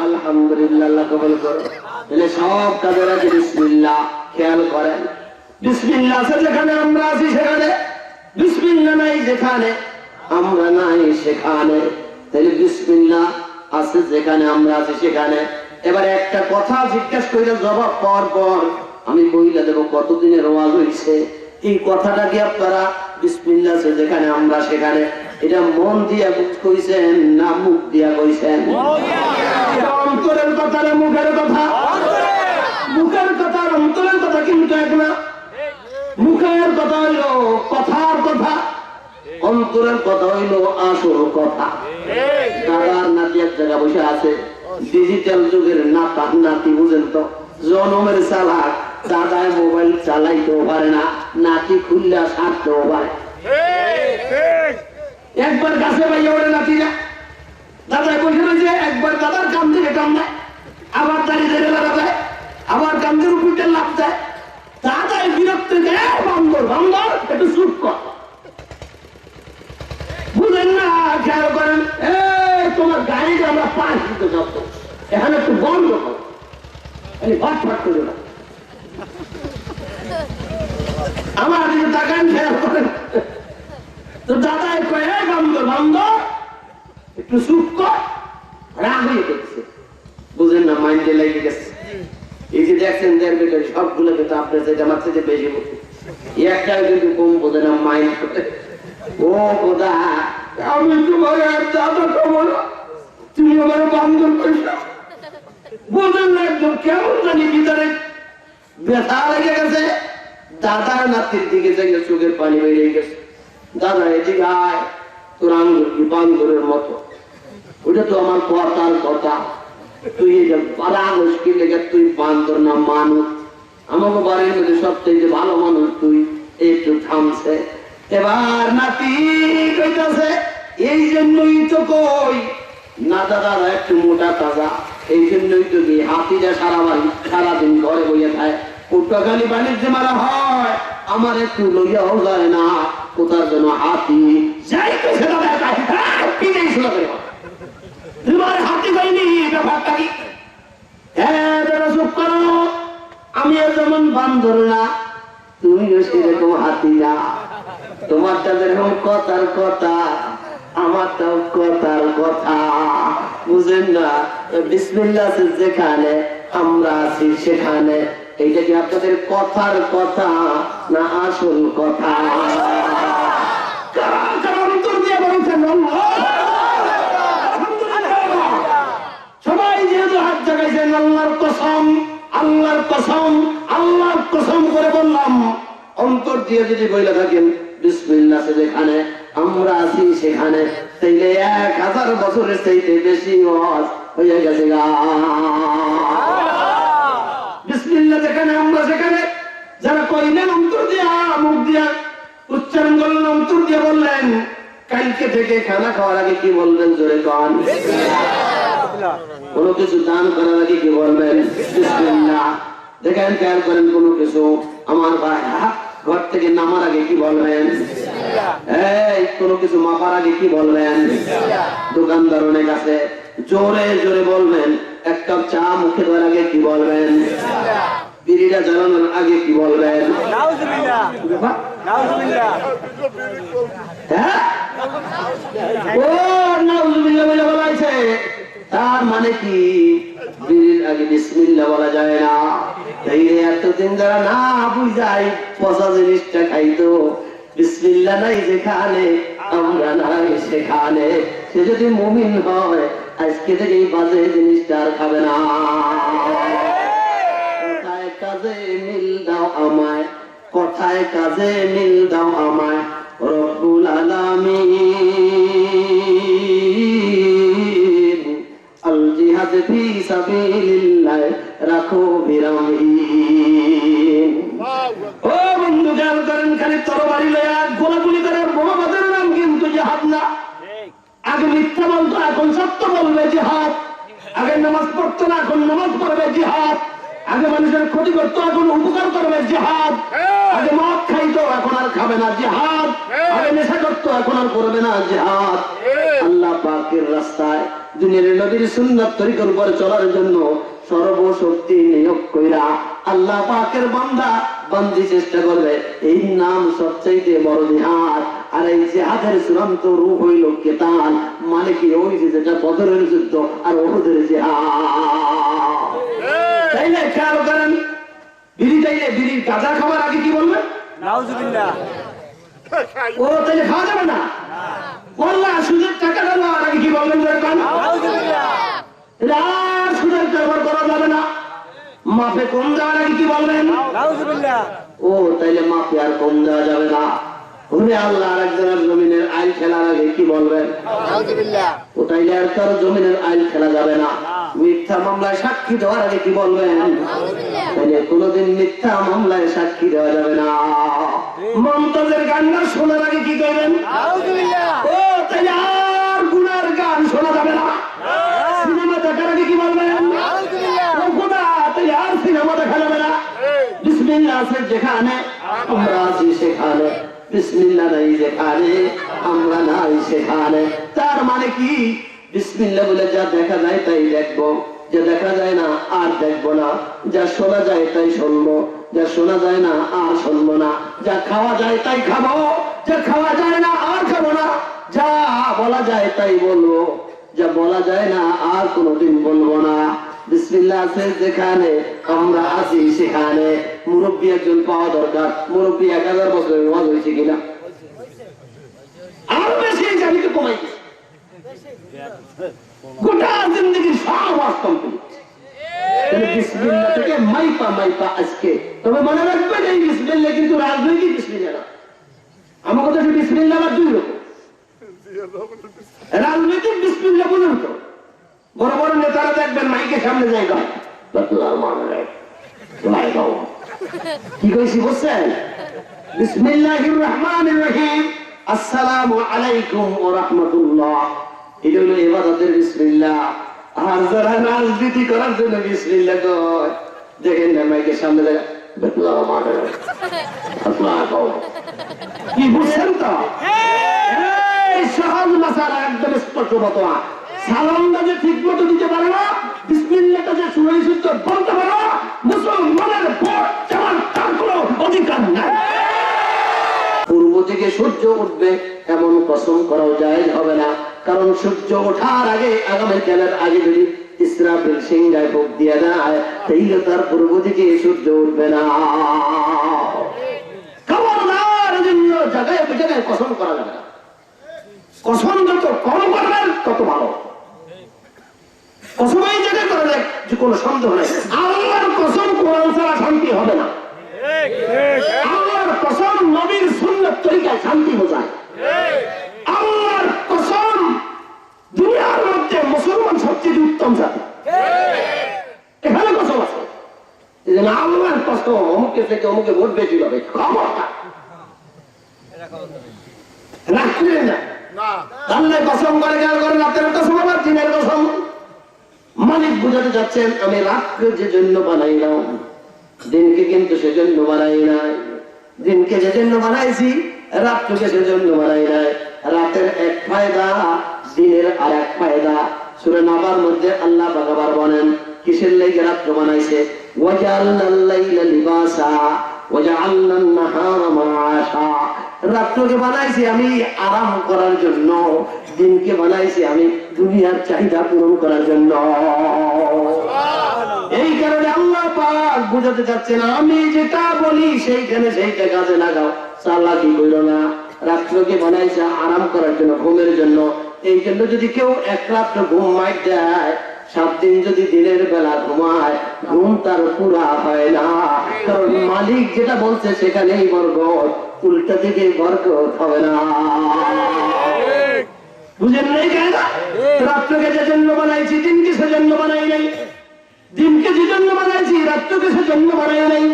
আলহামদুলিল্লাহ, আল্লাহ কবুল করো। তাহলে সব কাজের আগে বিসমিল্লাহ। খেয়াল করেন, বিসমিল্লাহ আছে যেখানে আমরা আছি সেখানে, বিসমিল্লাহ নাই যেখানে আমরা নাই সেখানে। তাহলে বিসমিল্লাহ আছে যেখানে আমরা আছি সেখানে। এবার একটা কথা জিজ্ঞাসা করে জবাব পাওয়ার পর আমি বইলা দেব কতদিনের ওয়াজ হইছে। এই কথাটা কি আপনারা বিসমিল্লাহ আছে যেখানে আমরা সেখানে, এটা মন দিয়া কইছেন না মুখ দিয়া কইছেন? অন্তরের কথা না মুখের কথা? মুখের কথা আর অন্তরের কথা কিন্তু এক না। মুখের কথা হইল কথার কথা, অন্তরের কথা হইল আসল কথা। দাদার নাতি এক জায়গা বসে আছে, ডিজিটাল যুগের নাতা নাতি, বুঝেন তো, জনমের চালাক। দাদায় মোবাইল চালাইতেও পারে না, নাতি খুললা সারতেও পারে। একবার গাছে পাইয়া ওরে নাতিরা, দাদায় বসে রয়েছে, একবার দাদার কাম থেকে কাম দেয়, আবার দাঁড়িয়ে দাঁড়িয়ে লাগা যায়, আবার কামদের উপরটা লাভ যায়। দাদায় বিরক্ত দেয়, বান্দর বান্দর একটু চুপ কর, বুঝেন না? খেয়াল করেন, তোমার গাড়িটা আমরা পাশ দিতে যাবো, এখানে একটু বন্ধ কর, ভাট ফাট করে না। আমার দিকে তাকান, খেয়াল করেন। তো দাদাই কয়ে বান্দর বান্দর একটু চুপ কর, রাগ হয়ে গেছে, বুঝেন না, মাইন্ডে লেগে গেছে। এই যে দেখছেন দেড় বেটার সবগুলো কিন্তু আপনার চাইতে আমার চাইতে বেশি বোঝে, একটাও কিন্তু কম বোঝে না, মাইন্ড করে। ও খোদা, আমি তোমার দাদা খাবো না, তুমি আমার বান্ধব করিস। বোঝেন না, একদম কেমন জানি ভিতরে ব্যথা লেগে গেছে। দাদার নাতির দিকে যাইলে চোখের পানি বেরিয়ে গেছে। দাদা এদিকে আয়, তোর আঙ্গুল কি বান্দরের মতো, ওটা তো আমার কথার কথা, তুই মুশকিল লেগে তুই বান্দর না মানুষ, আমাকে বাড়ির মধ্যে সবচেয়ে ভালো মানুষ তুই। একটু থামছে, এবার নাতি কইতাছে এই জন্যই তো কই না দাদা একটু মোটা তাজা, এই জন্যই তো কি হাতিটা সারা বাড়ি সারাদিন ঘরে বইয়ে খায়, পটুয়াখালী বাণিজ্য মারা হয়, আমার একটু লইয়াও যায় না, কোথার জন্য হাতি যাইতেছে দাদা কি নেইছিল তোমার হাতি যায়নি, ব্যাপারটা কি? হ্যাঁ দাদা চুপ করো, আমিও যেমন বান্দর না, তুমিও সেরকম হাতি না, তোমারটা যেরকম কথার কথা, আমারটাও কথার কথা, বুঝেন না? বিসমিল্লাহ যেখানে আমরা আছি সেখানে, এইটা কি আপনাদের কথার কথা না আসল কথা? উত্তর দিয়ে বলছেন সবাই যেহেতু হাত জাগাইছেন, আল্লাহর কসম, আল্লাহর কসম, আল্লাহর কসম করে বললাম, অন্তর দিয়ে যদি বইলা থাকেন বিসমিল্লাহ যেখানে আমরা আছি সেখানে, তাইলে 1000 বছরের চাইতে বেশি ওয়াজ হয়ে গেছে গা। বিসমিল্লাহ যেখানে আমরা সেখানে, যারা কইলেন অন্তর দিয়া মুখ দিয়া উচ্চারণ করলেন, অন্তর দিয়ে বললেন, কালকে থেকে খানা খাওয়ার আগে কি বলবেন জোরে কন? কোনো কিছু দান করার আগে কি বলবেন? বিসমিল্লাহ। দেখেন খেয়াল করেন, কোনো কিছু আমার ভাই ঘর থেকে নামার আগে কি বলবেন? এই কোনো কিছু মাপার আগে কি বলবেন? দোকানদার অনেক আছে, জোরে জোরে বলবেন। এক কাপ চা মুখে দেওয়ার আগে কি বলবেন? বিড়িটা জ্বালানোর আগে কি বলবেন? তার মানে কি বিড়ির আগে বিসমিল্লাহ বলা যায় না? এতদিন যারা না বুঝাই পচা জিনিসটা খাইতো, বিসমিল্লাহ নাই যেখানে আমরা নাই সেখানে, সে যদি মুমিন হয় আজকে থেকে এই বাজে জিনিসটা আর খাবে না। কথায় কাজে মিল দাও আমায়, কথায় কাজে মিল দাও আমায় রব্বুল আলামিন, আল জিহাদ ফি সাবিলিল্লাহ রাখো বিরামহীন। ও বন্ধু খেয়াল করেন, খালি তরবারি লয়া গোলাগুলি করে বোমা বাজারের নাম কিন্তু জিহাদ না। আগে মিথ্যা বলতো, এখন সত্য বলবে জিহাদ। আগে নামাজ পড়তো না, এখন নামাজ পড়বে জিহাদ। আগে মানুষের ক্ষতি করতো, এখন উপকার করবে জিহাদ। আগে মদ খাইতো, এখন আর খাবে না জিহাদ। আগে নেশা করতো, এখন আর করবে না জিহাদ। আল্লাহ পাকের রাস্তায় দুনিয়ার নবীর সুন্নাত তরিকার উপর চলার জন্য সর্বশক্তি নিয়োগ কইরা আল্লাহ পাকের বান্দা বান্দি চেষ্টা করবে। এই নাম সবচাইতে বড় জিহাদ। আর এই জিহাদের চূড়ান্ত রূপ হইল কিতাল, মানে কি ওই যেটা বদরের যুদ্ধ আর উহুদের জিহাদ। তাইলে খেয়াল করেন, বিড়ি চাইলে বিড়ির গাঁজা খাবার আগে কি বলবেন? নাউজুবিল্লাহ। ও তাইলে খাওয়া যাবে না? বললাম সুদের টাকাটা নেওয়ার আগে কি বলবেন? নাউজুবিল্লাহ। আর সুদের ব্যবহার করা যাবে না। মাপে কম দেওয়ার আগে কি বলবেন? নাউজুবিল্লাহ। ও তাইলে মাপে আর কম দেওয়া যাবে না। ওরে আল্লাহ, আরেকজনের জমিনের আইল খেলার আগে কি বলবেন? নাউজুবিল্লাহ। ও তাইলে আর কারো জমিনের আইল খেলা যাবে না। মিথ্যা মামলায় সাক্ষী দেওয়ার আগে কি বলবেন? নাউজুবিল্লাহ। তাইলে কোনোদিন মিথ্যা মামলায় সাক্ষী দেওয়া যাবে না। মমতাজের গান না শোনার আগে কি করবেন? নাউজুবিল্লাহ। ও তাইলে আর গুনার গান শোনা যাবে না। সিনেমা দেখার আগে কি বলবেন? নাউজুবিল্লাহ। ও খোদা, তাইলে আর সিনেমা দেখা যাবে না। বিসমিল্লাহ আছে যেখানে আমরা আছি সেখানে, বিসমিল্লাহ নাই যেখানে আমরা নাই সেখানে। তার মানে কি? বিসমিল্লাহ বলে যা দেখা যায় তাই দেখবো, যা দেখা যায় না আর দেখবো না, যা শোনা যায় তাই শুনবো, যা শোনা যায় না আর শুনবো না, যা খাওয়া যায় তাই খাবো, যা খাওয়া যায় না আর খাবো না, যা বলা যায় তাই বলবো, যা বলা যায় না আর কোনোদিন বলবো না। বিসমিল্লাহ আছে যেখানে, আমরা আছি সেখানে। মুরব্বী একজন পাওয়া দরকার। মুরব্বী 1000 বছরের ওয়াজ হয়েছে কিনা? আরো বেশি আমি তো কমাই দিচ্ছি। গোটা জিন্দগির সব ওয়াজ কমপ্লিট। বিসমিল্লাহ থেকে মাইপা মাইপা আজকে। তবে মনে রাখবেন এই বিসমিল্লাহ কিন্তু রাজনৈতিক বিসমিল্লাহ না। আমার কথা বিসমিল্লাহ আবার দুই রকম। রাজনৈতিক বিসমিল্লাহ বলুন তো, বড় বড় নেতারা দেখবেন মাইকের সামনে জায়গা কি কইছি বুঝছেন? বিসমিল্লাহির রহমানির রহিম, আসসালামু আলাইকুম ওয়া রাহমাতুল্লাহ। এটা হলো ইবাদতের বিসমিল্লাহ। আর যারা রাজনীতি করার জন্য বিসমিল্লাহ কয়, দেখেন না মাইকের সামনে জায়গা কি বুঝছেন তো? সহজ মাসালা, একদম স্পষ্ট ফতোয়া। সালামটা যে ঠিক মতো দিতে পারে না, বিসমিল্লাহটা যে সুনিশ্চিত বলতে পারে না, মুসলমানের ভোট চাওয়ার তার কোনো অধিকার নাই। পূর্ব থেকে সূর্য উঠবে এমন কসম করাও জায়েজ হবে না, কারণ সূর্য ওঠার আগে, আগামীকালের আগে যদি ইসরাফিল সিংহায় ভোগ দিয়ে দেয়, তাইলে তার পূর্ব দিকে সূর্য উঠবে না। খবরদার, জন্য জায়গায় জায়গায় কসম করা যাবে না। কসম যত কম করবেন তত ভালো। কসম এই জায়গায় করা যায় যে কোনো সন্দেহ নেই। আল্লাহর কসম কোরআন ছাড়া শান্তি হবে না। আল্লাহর কসম নবীর সুন্নাত তরিকায় শান্তি বোঝায়। আল্লাহর কসম দুনিয়ার মধ্যে মুসলমান সবচেয়ে উত্তম জাতি, এখানে কসম আছে। আল্লাহর কসম অমুকে থেকে অমুকে ভোট বেশি হবে, খবরটা রাখলেন না। আল্লাহ কসম করে গেল করে রাতের কসম, আবার দিনের কসম। মালিক বুঝাতে যাচ্ছেন, আমি রাতকে যে জন্য বানাইলাম, দিনকে কিন্তু সেজন্য বানাই নাই। দিনকে যেজন্য বানাইছি, রাতকে সেজন্য বানাই নাই। রাতের এক ফায়দা, দিনের আর এক ফায়দা। সূরা নাবার মধ্যে আল্লাহ বারবার বলেন কিসের লাগি রাত্র বানাইছে, ওয়াজআলনাল লাইলা লিবাসা ওয়াজআলনান নাহারা মাআশা। রাত্রকে বানাইছি আমি আরাম করার জন্য, দিনকে বানাইছি আমি দুনিয়ার চাহিদা পূরণ করার জন্য। এই কারণে আল্লাহ পাক বুঝাতে চাচ্ছেন, আমি যেটা বলি সেইখানে সেইটা কাজে লাগাও, চালাকি কইরো না। রাত্রকে বানাইছে আরাম করার জন্য, ঘুমের জন্য। এই জন্য যদি কেউ এক রাত্র ঘুম মাইট দেয়, 7 দিন যদি দিনের বেলা ঘুমায়, ঘুম তার পুরা হয় না। কারণ মালিক যেটা বলছে সেখানেই বরকত, উল্টা দিকে বরকত হবে না। বুঝেন নাই? কেন রাত্রকে যে জন্য বানাইছি, দিনকে সেজন্য বানাই নাই। দিনকে যে জন্য বানাইছি, রাত্রকে সেজন্য বানাই নাই।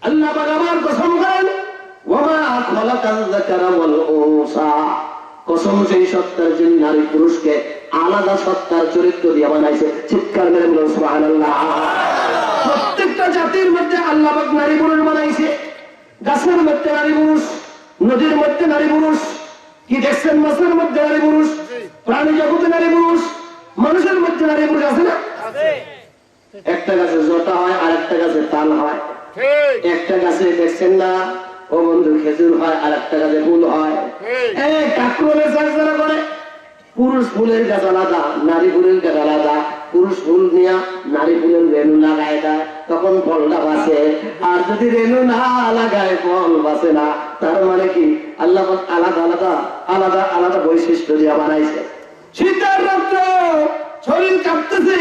আল্লাহ পাক আবার কসম করেন, ওয়া মা খালাকাল যাকারা ওয়াল উনসা। কসম সেই সত্তার যিনি নারী পুরুষকে আলাদা সত্তার চরিত্র দিয়ে বানাইছে। চিৎকার মেরে বলুন সুবহানাল্লাহ। প্রত্যেকটা জাতির মধ্যে আল্লাহ পাক নারী পুরুষ বানাইছে। গাছের মধ্যে নারী পুরুষ, নদীর মধ্যে নারী পুরুষ, কি দেখছেন মাছের মধ্যে নারী পুরুষ, প্রাণী জগতে নারী পুরুষ, মানুষের মধ্যে নারী পুরুষ আছে না? একটা গাছে জটা হয়, আর একটা গাছে তাল হয়। একটা গাছে দেখছেন না ও বন্ধু খেজুর হয়, আর একটা গাছে ফুল হয়। কাকরোলের চাষ যারা করে, পুরুষ ফুলের গাছ আলাদা, নারী ফুলের গাছ আলাদা। পুরুষ ফুল নিয়ে নারী ফুলের রেণু লাগায় দেয়, তখন ফলটা বাঁচে। আর যদি রেণু না লাগায়, ফল বাঁচে না। তার মানে কি আল্লাহ আলাদা আলাদা আলাদা আলাদা বৈশিষ্ট্য দিয়ে বানাইছে। শীতের রাত্র শরীর কাঁপতেছে,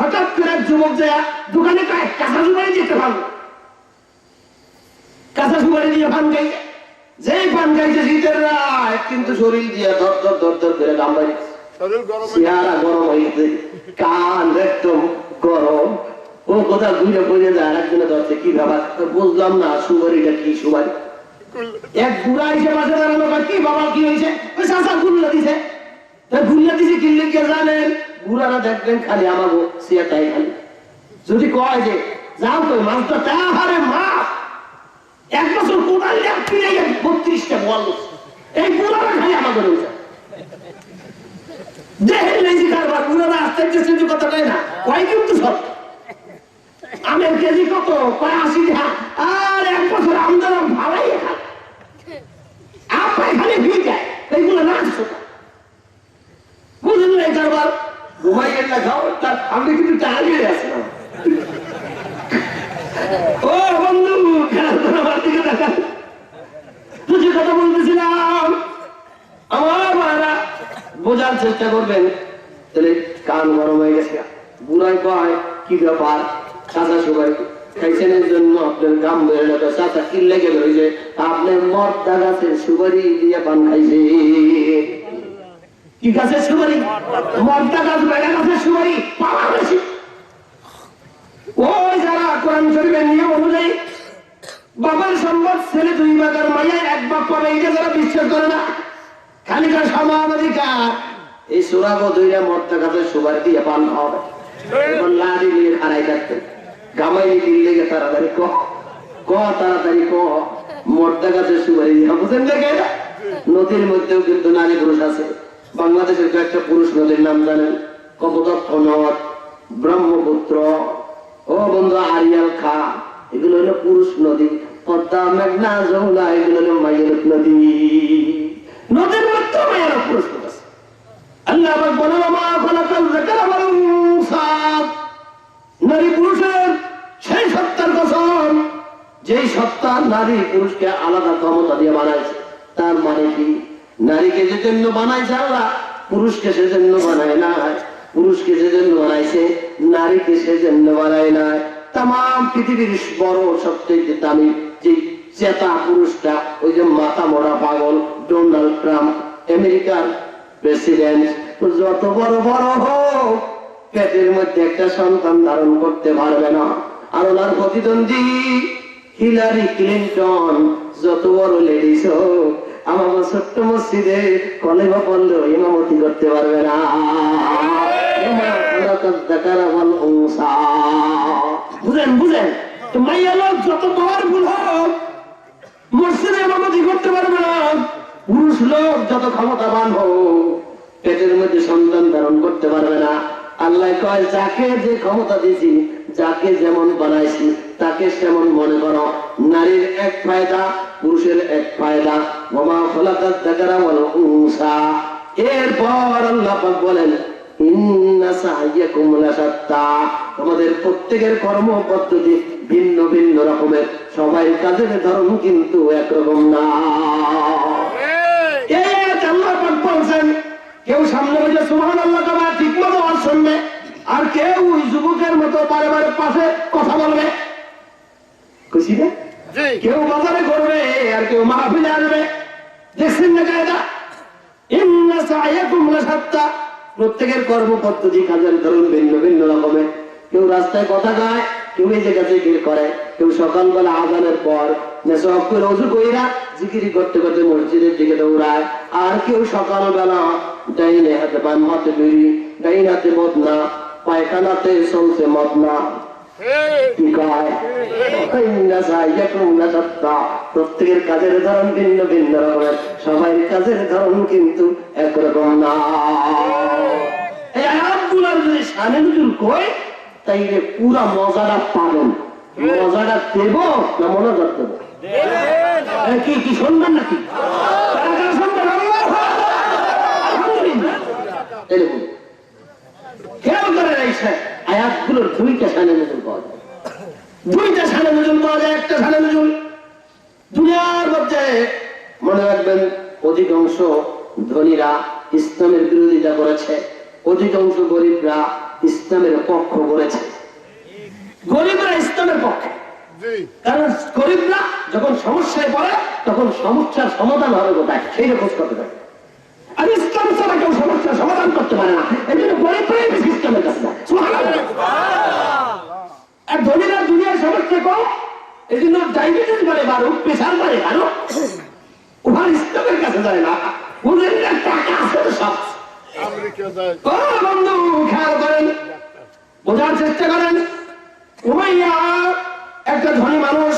হঠাৎ করে এক যুবক যায় দোকানে কাঁচা সুপারি দিতে পারবো, কাঁচা সুপারি দিয়ে পান খাই। যেই পান খাইছে শীতের রাত, কিন্তু শরীর দিয়ে ধর ধর ধর ধর করে কামড়াই, চেহারা গরম হয়েছে, কান একদম গরম। ও কোথাও ঘুরে পড়ে যায়, আরেকজনে ধরছে কি ব্যাপার, বুঝলাম না সুপারিটা কি সুপারি। এক বুড়া এসে পাশে দাঁড়ানো, কি বাবা কি হয়েছে, ওই চাষা গুল্লা দিছে। গুল্লা দিছে কিনলে কে জানেন, বুড়ারা দেখবেন খালি আমাকে সিয়াটাই খালি। যদি কয় যে যাও কই মাছটা তাহারে মাছ, 1 বছর কোদাল ফিরে 32টা বল, এই বুড়ারা খালি আমাকে রয়েছে। দেখেন লেজি কারবার, বুড়ারা আস্তে আস্তে কথা কয় না, কয় কিন্তু সব আমের কেজি কত, কয় 80 টাকা। আর 1 বছর আমদানি ভাড়াই খায়, আপনার খালি ভিড় যায়, এইগুলো না বুঝলেন জন্য এই কারবার ঘুমাইয়ের না খাও তার আমি কিন্তু টার্গেট আছে না ও বন্ধু খেলাধুলা আমার দিকে দেখা তুই কথা বলতেছিলাম আমার মারা বোঝার চেষ্টা করবেন তাহলে কান গরম হয়ে গেছে বুড়াই কয় কি ব্যাপার কাঁচা সুপারি খাইছেন এর জন্য আপনার গাম বেড়ে যাবে চাচা কি লেগে রয়েছে আপনার মর্দা গাছের সুপারি দিয়ে পান খাইছে কি গাছের সুপারি মর্দা গাছ বেড়া গাছের সুপারি পাওয়া গেছে ওই যারা কোরআন শরীফের নিয়ম অনুযায়ী বাবার সম্পদ ছেলে 2 ভাগের মাইয়া 1 ভাগ পাবে এটা যারা বিশ্বাস করে না খানিকা সমান অধিকার এই সুরাগো দুইটা মর্দা গাছের সুপারি দিয়ে পান খাওয়াবে এখন লাড়ি নিয়ে খাড়াই থাকতেন গামাই দিল্লি গে তাড়াতাড়ি তাড়াতাড়ি মর্দা গাছের সুপারি দিয়ে বুঝেন দেখে নদীর মধ্যেও কিন্তু নারী পুরুষ আছে বাংলাদেশের কয়েকটা পুরুষ নদীর নাম জানেন কপোতাক্ষ নদ ব্রহ্মপুত্র ও বন্ধু আরিয়াল খা এগুলো হলো পুরুষ নদী পদ্মা মেঘনা যমুনা এগুলো হলো মায়ের নদী নদীর মধ্যে মায়ের পুরুষ নদী আছে আল্লাহ বলেন মা খলাকাল যাকারা ওয়াল উনসা নারী পুরুষের সেই সত্তার কসম যেই সত্তা নারী পুরুষকে আলাদা ক্ষমতা দিয়ে বানাইছে তার মানে কি নারীকে যে জন্য বানাইছে আল্লাহ পুরুষকে সেজন্য বানায় না পুরুষকে সেজন্য বানাইছে নারীকে সেজন্য বানায় না তাম পৃথিবীর বড় সবচেয়ে দামি যে চেতা পুরুষটা ওই যে মাথা মোড়া পাগল ডোনাল্ড ট্রাম্প আমেরিকার প্রেসিডেন্ট যত বড় বড় হোক পেটের মধ্যে একটা সন্তান ধারণ করতে পারবে না আর ওনার প্রতিদ্বন্দ্বী হিলারি ক্লিন্টন যত বড় লেডিস হোক আমার ছোট্ট মসজিদে কলেমা পড়লেও ইমামতি করতে পারবে না বুঝেন বুঝেন মাইয়া লোক যত পাওয়ারফুল হোক মসজিদে ইমামতি করতে পারবে না পুরুষ লোক যত ক্ষমতাবান হোক পেটের মধ্যে সন্তান ধারণ করতে পারবে না আল্লাহ কয় যাকে যে ক্ষমতা দিয়েছি যাকে যেমন বানাইছি তাকে সেমন মনে করো নারীর এক ফায়দা পুরুষের এক ফায়দা ওমা খলাকাত যাকারা ওয়াল উনসা এরপর আল্লাহ পাক বলেন ইন্না সাইয়াকুম লাশাত্তা তোমাদের প্রত্যেকের কর্ম পদ্ধতি ভিন্ন ভিন্ন রকমের সবাই কাজের ধরন কিন্তু একরকম না এই আল্লাহ পাক বলেন কেউ সামনে বসে সুবহানাল্লাহ কবা ঠিক মতো আর শুনবে আর কেউ ওই যুবকের মতো বারে বারে পাশে কথা বলবে খুশি না কেউ বাজারে করবে আর কেউ মাহফিলে আসবে দেখছেন না কায়দা ইন্না সাইয়াকুম লাশাত্তা প্রত্যেকের কর্ম পদ্ধতি কাজের ধরন ভিন্ন ভিন্ন রকমের কেউ রাস্তায় কথা গায় কেউ এই জায়গা জিকির করে কেউ সকালবেলা আজানের পর মেসওয়াক করে ওযু কইরা জিকিরি করতে করতে মসজিদের দিকে দৌড়ায় আর কেউ সকালবেলা ডাইনে হাতে বাম হাতে বিড়ি ডাইন হাতে মদনা পায়খানাতে চলছে মদনা প্রত্যেকের কাজের ধরন ভিন্ন ভিন্ন রকমের সবাই কাজের ধরন কিন্তু একরকম না এই আয়াতগুলোর যদি শানে নজুল কই তাইলে পুরা মজাটা পাবেন মজাটা দেব না মনোযোগ দেব কি কি শুনবেন নাকি এরকম খেয়াল করে রাখছে আয়াতগুলোর দুইটা শানে নজুল পাওয়া যায় দুইটা শানে নজুল পাওয়া যায় একটা শানে নজুল দুনিয়ার মধ্যে মনে রাখবেন অধিকাংশ ধনীরা ইসলামের বিরোধিতা করেছে অধিকাংশ গরিবরা ইসলামের পক্ষ করেছে গরিবরা ইসলামের পক্ষে কারণ গরিবরা যখন সমস্যায় পড়ে তখন সমস্যার সমাধান হবে কোথায় সেই খোঁজ করতে পারে আর ইসলাম ছাড়া কেউ সমস্যার সমাধান করতে পারে না এই জন্য গরিবরাই বেশি ইসলামের কাছে যায় আর ধনীরা দুনিয়ার সমস্যা কম এই জন্য ডায়াবেটিস বাড়ে বাড়ুক প্রেশার বাড়ে বাড়ুক ওখানে ইসলামের কাছে যায় না ওদের টাকা আছে তো সব বন্ধু খেয়াল করেন বোঝার চেষ্টা করেন উমাইয়া একটা ধনী মানুষ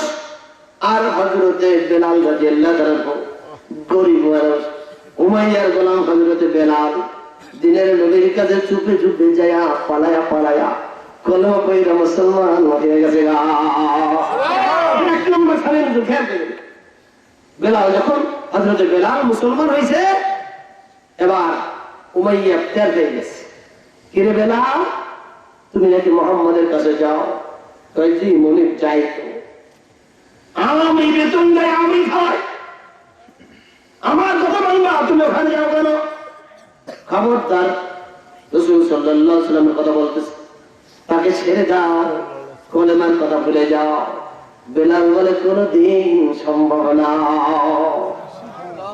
আর হযরতে বেলাল রাদিয়াল্লাহু তাআলা গরিব মানুষ উমাইয়ার গোলাম হযরতে বেলাল দিনের নবীর কাছে চুপে চুপে যায়া পালায়া পালায়া কলমা পড়ে মুসলমান হয়ে গেছে এক নম্বর সালের খেয়াল করেন বেলাল যখন হযরতে বেলাল মুসলমান হয়েছে এবার উমাইয়া টের পেয়ে গেছে। কিরে বেলাল, তুমি নাকি মোহাম্মদের কাছে যাও? কই জি মনিব যাই তো। আমি বেতন দেয়, আমি খাই, আমার কথা মানবা, তুমি ওখানে যাও কেন? খবরদার, রাসূল সাল্লাল্লাহু আলাইহি ওয়াসাল্লামের কথা বলতেছে, তাকে ছেড়ে দাও, কলেমার কথা ভুলে যাও। বেলাল বলে কোনদিন সম্ভব না,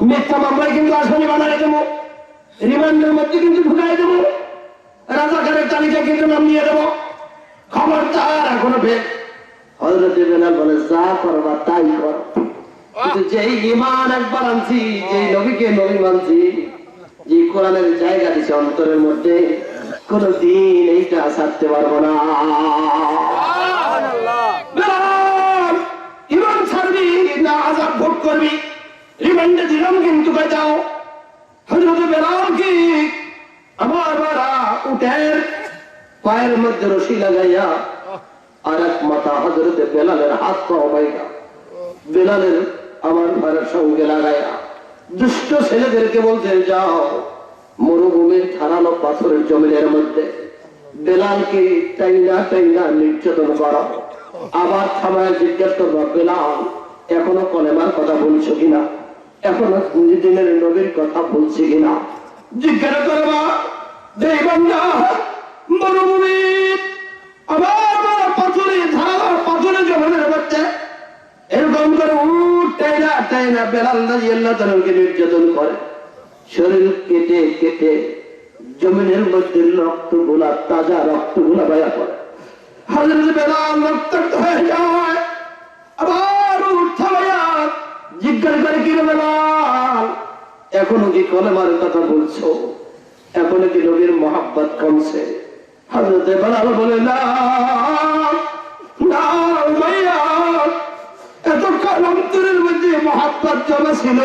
মিথ্যা মামলায় কিন্তু আসামি বানাই দেবো, রিমান্ডের মধ্যে কিন্তু ঢুকাই দেবো, রাজাকারের তালিকা কিন্তু নাম নিয়ে দেবো, খবরদার এখনো ভেদ। হযরত বেলাল বলে যা করবা তাই করো, কিন্তু যেই ঈমান একবার আনছি, যেই নবীকে নবী মানছি, যে কোরআনের জায়গা দিছে অন্তরের মধ্যে, কোনদিন এইটা ছাড়তে পারবো না। বেলাল, ঈমান ছাড়বি না আযাব ভোগ করবি? রিমান্ডে দিলাম কিন্তু যাও। হযরত বেলাল কি আমার বাড়া উটের পায়ের মধ্যে রশি লাগাইয়া আর এক মাথা হযরত বেলালের হাত পাও বাইরা বেলালের আমার ঘরের সঙ্গে লাগাইয়া দুষ্ট ছেলেদেরকে বলতে যাও, মরুভূমির ধারালো পাথরের জমিনের মধ্যে বেলালকে টাইনা টাইনা নির্যাতন করা। আবার থামায় জিজ্ঞাসা করবো, বেলাল এখনো কলেমার কথা বলছো কিনা, এখনো দিনের নবীর কথা বলছি কিনা? জিজ্ঞাসা করবা দেই বান্দা, মরুভূমির আবার পাথরে ধারালো পাথরে জমিনের মধ্যে এরকম করে উঠ টাইনা টাইনা বেলাল রাদিয়াল্লাহু তাআলাকে নির্যাতন করে, শরীর কেটে কেটে জমিনের মধ্যে রক্তগুলা, তাজা রক্তগুলা বাইয়া পড়ে। হযরত বেলাল রক্তাক্ত হয়ে যায়, আবার উঠাইয়া জিজ্ঞাসা করে, কি বেলাল এখনো কি কলেমার কথা বলছো, এখনো কি নবীর মহব্বত কমছে? হযরত বেলাল বলে না না উমাইয়া, এতক্ষণ অন্তরের মধ্যে মহব্বত জমা ছিল,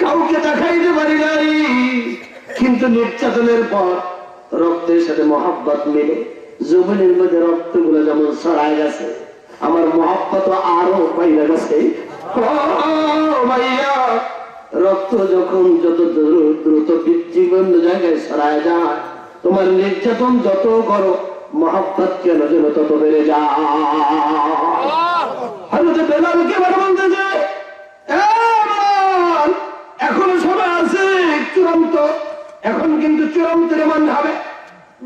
কাউকে দেখাইতে পারি নাই, কিন্তু নির্যাতনের পর রক্তের সাথে মহব্বত মিলে জমিনের মধ্যে রক্তগুলো যেমন ছড়ায় গেছে, আমার মহব্বত আরো পাইলে গেছে। রক্ত যখন যত দ্রুত জীবন জায়গায় ছড়ায় যায়, তোমার নির্যাতন যত করো মহব্বত কেন যেন তত বেড়ে যায়। হযরত বেলালকে বলতেছে, এখনো সময় আছে চূড়ান্ত, এখন কিন্তু চূড়ান্ত রিমান্ড হবে।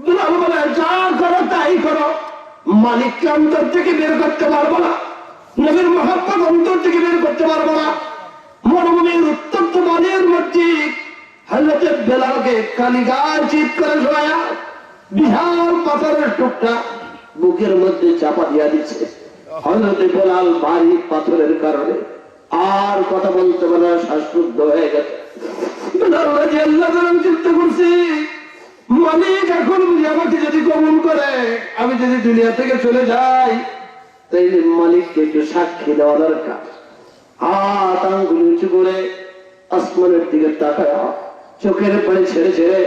বেলাল বলে যা করো তাই করো, মালিককে অন্তর থেকে বের করতে পারবো না, নবীর মহব্বত অন্তর থেকে বের করতে পারবো না। মরুভূমির উত্তপ্ত বনের মধ্যে হযরত বেলালকে কালিগায় চিৎ করে শোয়া, বিশাল পাথরের টুকরা বুকের মধ্যে চাপা দিয়া দিচ্ছে। হযরত বেলাল ভারী পাথরের কারণে আর কথা বলতে পারে না, শ্বাসরুদ্ধ হয়ে গেছে। বেলাল রাদিয়াল্লাহু তাআলা চিন্তা করছে, মালিক এখন বুঝি আমাকে যদি কবুল করে, আমি যদি দুনিয়া থেকে চলে যাই, তাইলে মালিককে একটু সাক্ষী দেওয়া দরকার। হাত আঙ্গুল উঁচু করে আসমানের দিকে তাকায় চোখের পানি ছেড়ে ছেড়ে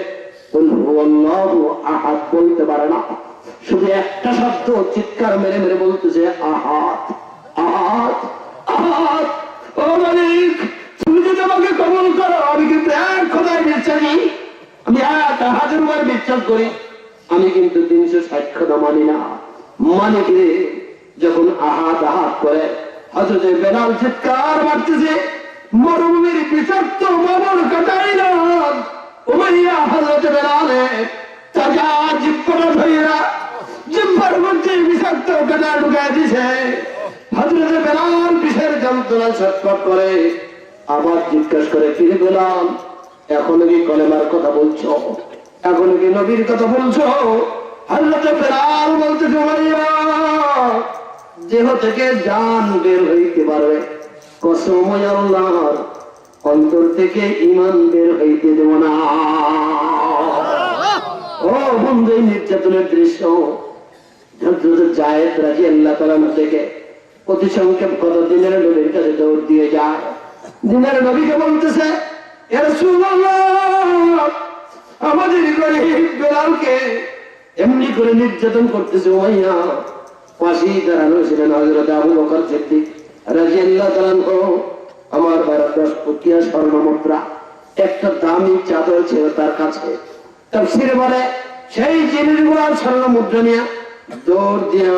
আহাত বলতে পারে না, শুধু একটা শব্দ চিৎকার মেরে মেরে বলতেছে আহাত আহাত আহাত। ও মালিক, তুমি যদি আমাকে কবুল করো, আমি কিন্তু এক খোদায় বিশ্বাসী, আমি 1000 বার বিশ্বাস করি, আমি কিন্তু 360 খোদা মানি না। মালিক রে, যখন আহাত আহাত করে হযরত বেলাল চিৎকার মারতেছে, মরুভূমির বিষাক্ত মামর কাটাই না উমাইয়া হযরত বেলালের তাজা জিহ্বাটা ধইরা জিহ্বার মধ্যে বিষাক্ত কাটা ঢুকায় দিছে। হযরত বেলাল বিষের যন্ত্রণা ছটফট করে, আবার জিজ্ঞাসা করে, ফিরে বেলাল এখনো কি কলেমার কথা বলছো, এখনো কি নবীর কথা বলছো? হযরত বেলাল বলতেছে, উমাইয়া দেহ থেকে জান বের হইতে পারবে, কসম আল্লাহর অন্তর থেকে ঈমান বের হইতে দেব না। ও বন্ধু, নির্যাতনের দৃশ্য জায়েদ রাদিয়াল্লাহু তাআলা থেকে অতি সংক্ষেপ কত দিনের নবীর কাছে দৌড় দিয়ে যায়। দিনের নবীকে বলতেছে, ইয়া রাসূলুল্লাহ, আমাদের গরীব বেলালকে এমনি করে নির্যাতন করতেছে উমাইয়া। পাশে দাঁড়ানো ছিলেন হযরত আবু বকর সিদ্দিক রাদিয়াল্লাহু তাআলা। আমার 10 পুকিয়া স্বর্ণ মুদ্রা একটা দামি চাদর ছিল তার কাছে। তাফসীরে বলে সেই জিনিসগুলো স্বর্ণ মুদ্রা নিয়ে দৌড় দিয়া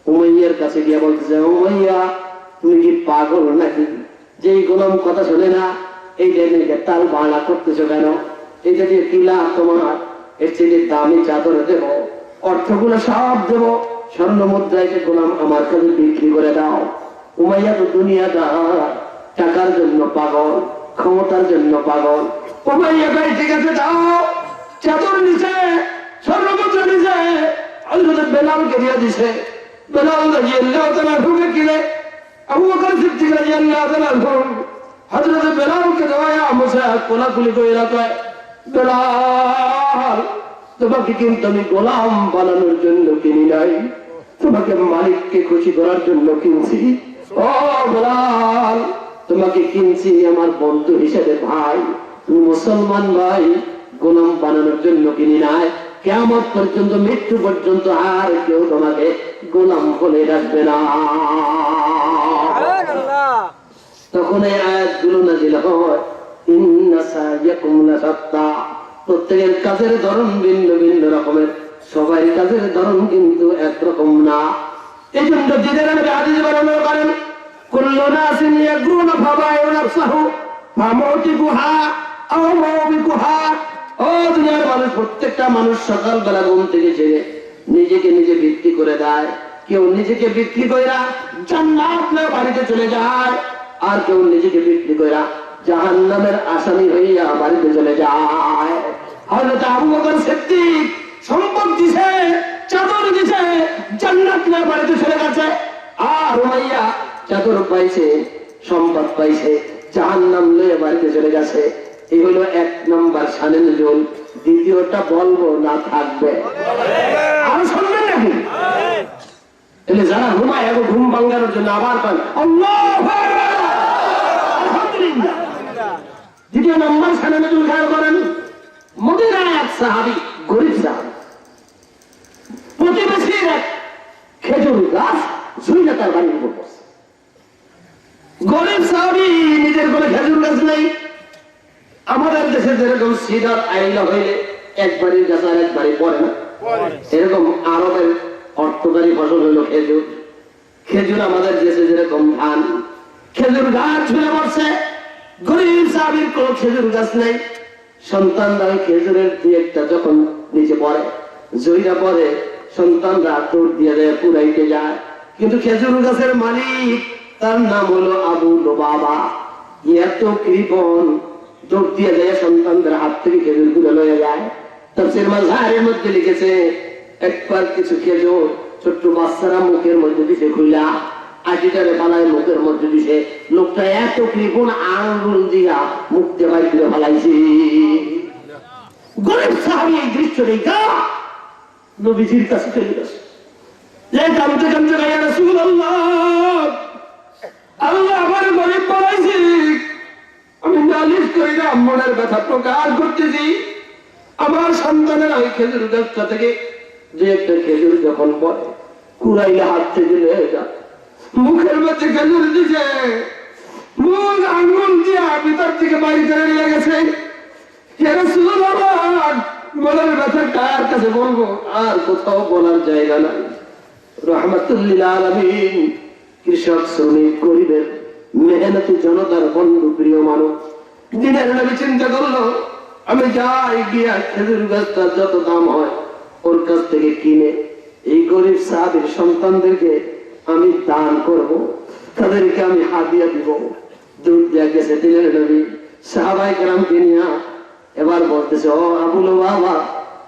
উমাইয়ার কাছে গিয়ে বলতেছে, উমাইয়া তুমি কি পাগল নাকি? যে গোলাম কথা শোনে না, এই যে তাল বাংলা করতেছো কেন? এইটা দিয়ে কিলা তোমার, এর চেয়ে দামি চাদর দেব, অর্থগুলো সব দেব, স্বর্ণ মুদ্রায় যে গোলাম আমার কাছে বিক্রি করে দাও। উমাইয়া তো দুনিয়াদার, টাকার জন্য পাগল, ক্ষমতার জন্য পাগল। উমাইয়া ভাই ঠিক আছে দাও, চাদর নিচে স্বর্ণ মুদ্রা নিচে হযরত বেলালকে দিয়ে দিছে। বেলাল রাদিয়াল্লাহু তাআলা হুকে কিনে আবু বকর সিদ্দিক রাদিয়াল্লাহু তাআলা হযরত বেলালকে দেওয়া মুসা কোলাকুলি কইরা কয়, বেলাল তোমাকে কিন্তু আমি গোলাম বানানোর জন্য কিনি নাই, তোমাকে মালিককে খুশি করার জন্য কিনছি। ও বেলাল, তোমাকে কিনছি আমার বন্ধু হিসেবে ভাই, তুমি মুসলমান ভাই, গোলাম বানানোর জন্য কিনি নাই। কিয়ামত পর্যন্ত, মৃত্যু পর্যন্ত আর কেউ তোমাকে গোলাম বলে রাখবে না। তখন এই আয়াতগুলো নাযিল হয়, ইন্না সাইয়াকুম লাশাত্তা। প্রত্যেকের কাজের ধরন ভিন্ন ভিন্ন রকমের, সবাই কাজের ধরন কিন্তু একরকম না। এই জন্য দিনের হাদিস বর্ণনা করেন, কুল্লু নাসিন ইয়াগুনা ফাবায়ু নাফসাহু ফামাউতিকুহা আও মাউবিকুহা। ও দুনিয়ার মানুষ, প্রত্যেকটা মানুষ সকালবেলা ঘুম থেকে জেগে নিজেকে নিজে বিক্রি করে দেয়। কেউ নিজেকে বিক্রি কইরা জান্নাত নিয়ে বাড়িতে চলে যায়, আর কেউ নিজেকে বিক্রি কইরা জাহান্নামের আসামি হইয়া বাড়িতে চলে যায়। হযরত আবু বকর সিদ্দিক সম্পদ দিছে, চাদর দিছে, জান্নাত নিয়ে বাড়িতে চলে গেছে। আর উমাইয়া চাদর পাইছে, সম্পদ পাইছে, জাহান্নাম নিয়ে বাড়িতে চলে গেছে। এই হলো 1 নম্বর শানে নজুল। দ্বিতীয়টা বলবো না থাকবে, আর শুনবেন নাকি? এলে যারা ঘুমায় এখন ঘুম ভাঙানোর জন্য আবার পান আল্লাহু আকবার, আলহামদুলিল্লাহ। দ্বিতীয় নম্বর শানে নজুল খেয়াল করেন, মদিনার এক সাহাবী, গরীব সাহাবী, প্রতিবেশীর এক খেজুর গাছ ঝুলে তার বাড়ির উপর পড়ছে। গরীব সাহাবী, নিজের কোনো খেজুর গাছ নেই। আমাদের দেশে যেরকম সিডার আইলা হইলে এক বাড়ির গাছ আর এক বাড়ি পড়ে না, এরকম আরবের অর্থকারী ফসল হইল খেজুর। খেজুর আমাদের দেশে যেরকম ধান, খেজুর গাছ ঝুলে পড়ছে। গরীব সাহাবীর কোনো খেজুর গাছ নেই। সন্তানরা খেজুরের দুই একটা যখন নিচে পড়ে, জয়রা পড়ে, সন্তানরা দৌড় দিয়ে দেয়, পুরাইতে যায়। কিন্তু খেজুর গাছের মালিক, তার নাম হলো আবু লুবাবা। এত কৃপণ, দৌড় দিয়ে দেয়, সন্তানদের হাত থেকে খেজুর গুলো লয়ে যায়। তাফসীর মাযহারের মধ্যে লিখেছে, একবার কিছু খেজুর ছোট্ট বাচ্চারা মুখের মধ্যে দিছে খুইলা, আটিটারে পালায় মুখের মধ্যে দিছে। লোকটা এত কৃপণ, আঙ্গুল দিয়া মুখতে বাইর করে ফালাইছে। গরীব সাহাবী এই দৃশ্য দেখা নবীজির কাছে চলে গেছে। কামতে কামতে গাইয়া, রাসূলুল্লাহ, আল্লাহ আমার গরীব বানাইছে, আমি নালিশ করি না, মনের ব্যথা প্রকাশ করতেছি। আমার সন্তানের ওই খেজুর গাছটা থেকে যে একটা খেজুর যখন পড়ে, কুড়াইলে হাত থেকে লেগে যায়, মুখের মধ্যে খেজুর দিছে, মুখ আঙ্গুল দিয়া ভিতর থেকে বাইরে করে নিয়ে গেছে। মনের ব্যথা কার কাছে বলবো, আর কোথাও বলার জায়গা নাই। রাহমাতুল লিল আলামিন, কৃষক, শ্রমিক, গরিবের, মেহনতি জনতার বন্ধু, প্রিয় মানুষ, দিনের নবী চিন্তা করলো, আমি যাই গিয়া খেজুর গাছটা যত দাম হয় ওর কাছ থেকে কিনে এই গরিব সাহাবীর সন্তানদেরকে আমি দান করব, তাদেরকে আমি হাদিয়া দিব। দুধ দিয়া গেছে দিনের নবী, সাহাবায়ে কেরামকে নিয়া এবার বলতেছে, ও আবু লুবাবা,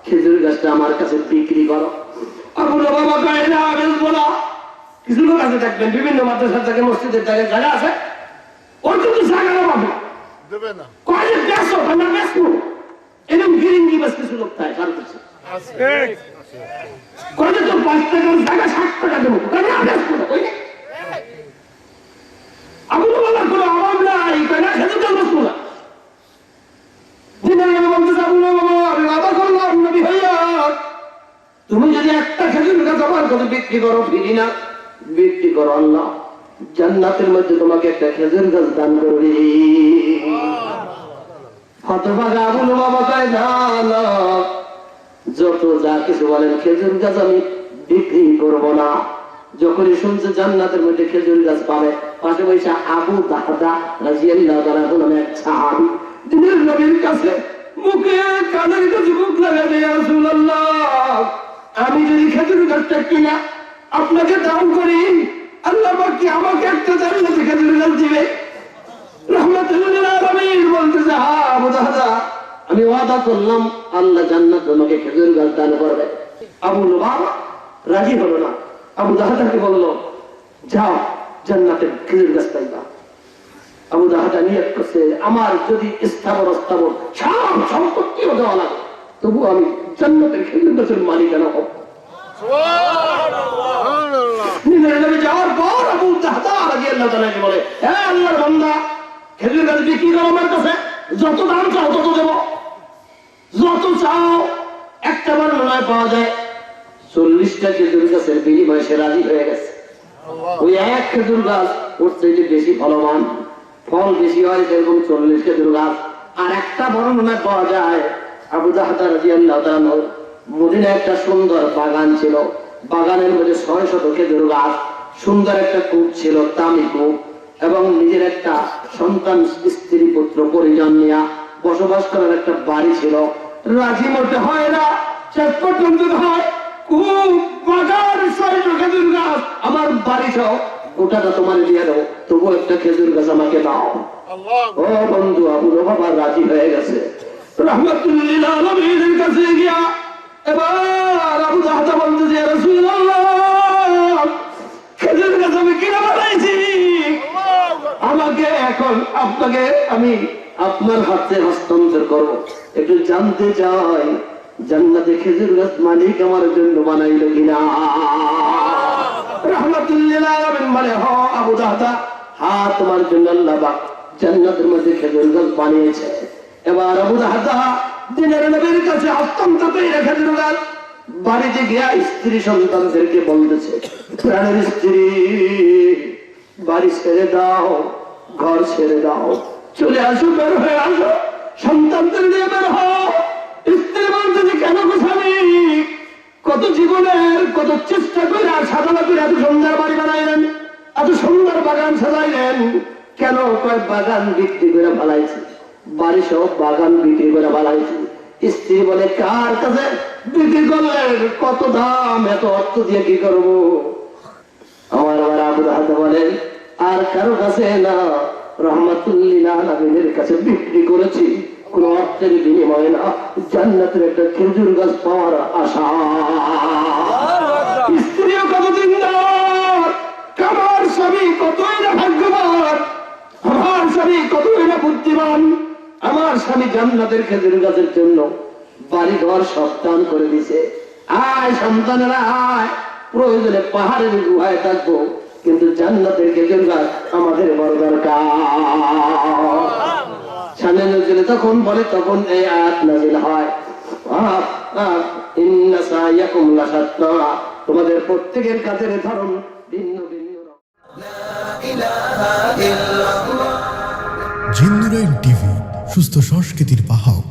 খেজুর গাছটা আমার কাছে বিক্রি করো। আবু লুবাবা কয়, না বেচবো না। কিছু লোক আছে দেখবেন, বিভিন্ন মাদ্রাসা থেকে, মসজিদের থেকে জায়গা আছে, ওর কিন্তু জায়গা পাবে না, কয় যে বেচো, আমরা বেচবো, এরকম গিরিঙ্গি বাস কিছু লোক তাই জানতেছে, কয় যে তোর 5 টাকার জায়গা 60 টাকা দেবো, না বেচবো না। আবু লুবাবার কোনো অভাব নাই, কয় না খেজুর গাছ বেচবো না। দিনের নবী বলতেছে, আবু লুবাবা, আমি ওয়াদা করলাম নবী ভাইয়া, তুমি যদি একটা খেজুর গাছ আমার কাছে বিক্রি করো, ফিরি না, বিক্রি করো, আল্লাহ জান্নাতের মধ্যে তোমাকে একটা খেজুর গাছ দান করবে। হতভাগা আবু লুবাবা কয় না না, যত যা কিছু বলেন খেজুর গাছ আমি বিক্রি করব না। যখনই শুনছে জান্নাতের মধ্যে খেজুর গাছ পাবে, পাশে বসে আবু দাহদা রাদিয়াল্লাহু তাআলা নামে এক সাহাবী দিনের নবীর কাছে মুখে কানের কাছে মুখ লাগাবে, ইয়া রাসূলুল্লাহ, আমি যদি খেজুর গাছটা কিনা আপনাকে দান করি, আল্লাহ পাক কি আমাকে একটা জান্নাতে খেজুর গাছ দিবে? রাহমাতুল আলামিন বলতেছে, হ্যাঁ আবু দাহদা, আমি ওয়াদা করলাম আল্লাহ জান্নাত তোমাকে খেজুর গাছ দান করবে। আবু লুবাবা রাজি হলো না। আবু দাহদাকে বলল, যাও জান্নাতে খেজুর গাছ পাইবা। আবু দাহদা নিয়ত করছে, আমার যদি স্থাবর অস্থাবর সব সম্পত্তিও দেওয়া লাগে, তবু আমি জান্নাতের খেজুর গাছের মালিকানা হব। যাওয়ার পর আবু দাহদা রাদিয়াল্লাহু তাআলা বলে, হ্যাঁ আল্লাহর বান্দা, খেজুর গাছ বিক্রি করো আমার কাছে, যত দাম চাও তত দেবো, যত চাও। একটা বর্ণনায় পাওয়া যায় 40টা খেজুর গাছের বিনিময়ে সে রাজি হয়ে গেছে। ওই এক খেজুর গাছ ওর থেকে বেশি ফলবান, ফল বেশি হয়, সেরকম 40 খেজুর গাছ। আর একটা বর্ণনায় পাওয়া যায় আবু দাহদা রাদিয়াল্লাহু তাআলা মদিনায় একটা সুন্দর বাগান ছিল, বাগানের মধ্যে 600 খেজুর গাছ, সুন্দর একটা কূপ ছিল, দামি কূপ, এবং নিজের একটা সন্তান স্ত্রী পুত্র পরিজন নিয়ে বসবাস করার একটা বাড়ি ছিল। রাজি মতে হয় না, শেষ পর্যন্ত হয় খুব বাগান 600 খেজুর গাছ, আমার বাড়ি সহ গোটাটা তোমার দিয়ে দাও, তবু একটা খেজুর গাছ আমাকে দাও। ও বন্ধু, আবু লুবাবা রাজি হয়ে গেছে। রাহমাতুল্লিল আলামিনের কাছে গিয়া এবার আবু দাহদা বলতেছে, ইয়া রাসূলুল্লাহ, খেজুর গাছ আমি কিনে বানাইছি, আমাকে এখন আপনাকে আমি আপনার হাতে হস্তান্তর করবো। একটু জানতে চাই জান্নাতে খেজুর গাছ মালিক আমার জন্য বানাইল কিনা? রাহমাতুল্লিল আলামিন বলে, হ আবু দাহদা, হ্যাঁ তোমার জন্য আল্লাহ পাক জান্নাতের মধ্যে খেজুর গাছ বানিয়েছে। এবার আবু দাহদা দিনের নবীর কাছে হস্তান্তর করে খেজুর গাছ বাড়িতে গিয়া স্ত্রী সন্তানদেরকে বলতেছে, প্রাণের স্ত্রী, বাড়ি ছেড়ে দাও, ঘর ছেড়ে দাও, চলে আসো, বের হয়ে আসো, সন্তানদের নিয়ে বের হও। স্ত্রী বলতেছে, কেন গোস্বামী, কত জীবনের কত চেষ্টা করে আর সাধনা করে এত সুন্দর বাড়ি বানাইলেন, এত সুন্দর বাগান সাজাইলেন, কেন? কয় বাগান বিক্রি করে ফেলাইছি, বাড়ি সহ বাগান বিক্রি করে ফেলাইছি। স্ত্রী বলে, কার কাছে বিক্রি করলেন? কত দাম? এত অর্থ দিয়ে কি করবো? আমার আবু দাহদা বলেন, আর কারো কাছে না, রাহমাতুল্লিল আলামিনের কাছে বিক্রি করেছি, কোন অর্থের বিনিময়ে না, জান্নাতের একটা খেজুর গাছ পাওয়ার আশা। স্ত্রীও কত দিনদার, আমার স্বামী কতই না ভাগ্যবান, আমার স্বামী কতই না বুদ্ধিমান, আমার স্বামী জান্নাতের খেজুর গাছের জন্য বাড়ি ঘর সব দান করে দিছে। আয় সন্তানেরা আয়, প্রয়োজনে পাহাড়ের গুহায় থাকবো, কিন্তু জান্নাতের খেজুর গাছ আমাদের বড় দরকার। সামনে নজরে তখন বলে, তখন এই আয়াত নাযিল হয়, ইন্না সাইয়াকুম লাশাত্তা, তোমাদের প্রত্যেকের কাজের ধরন ভিন্ন ভিন্ন। জিন্নুরাইন টিভি, সুস্থ সংস্কৃতির বাহক।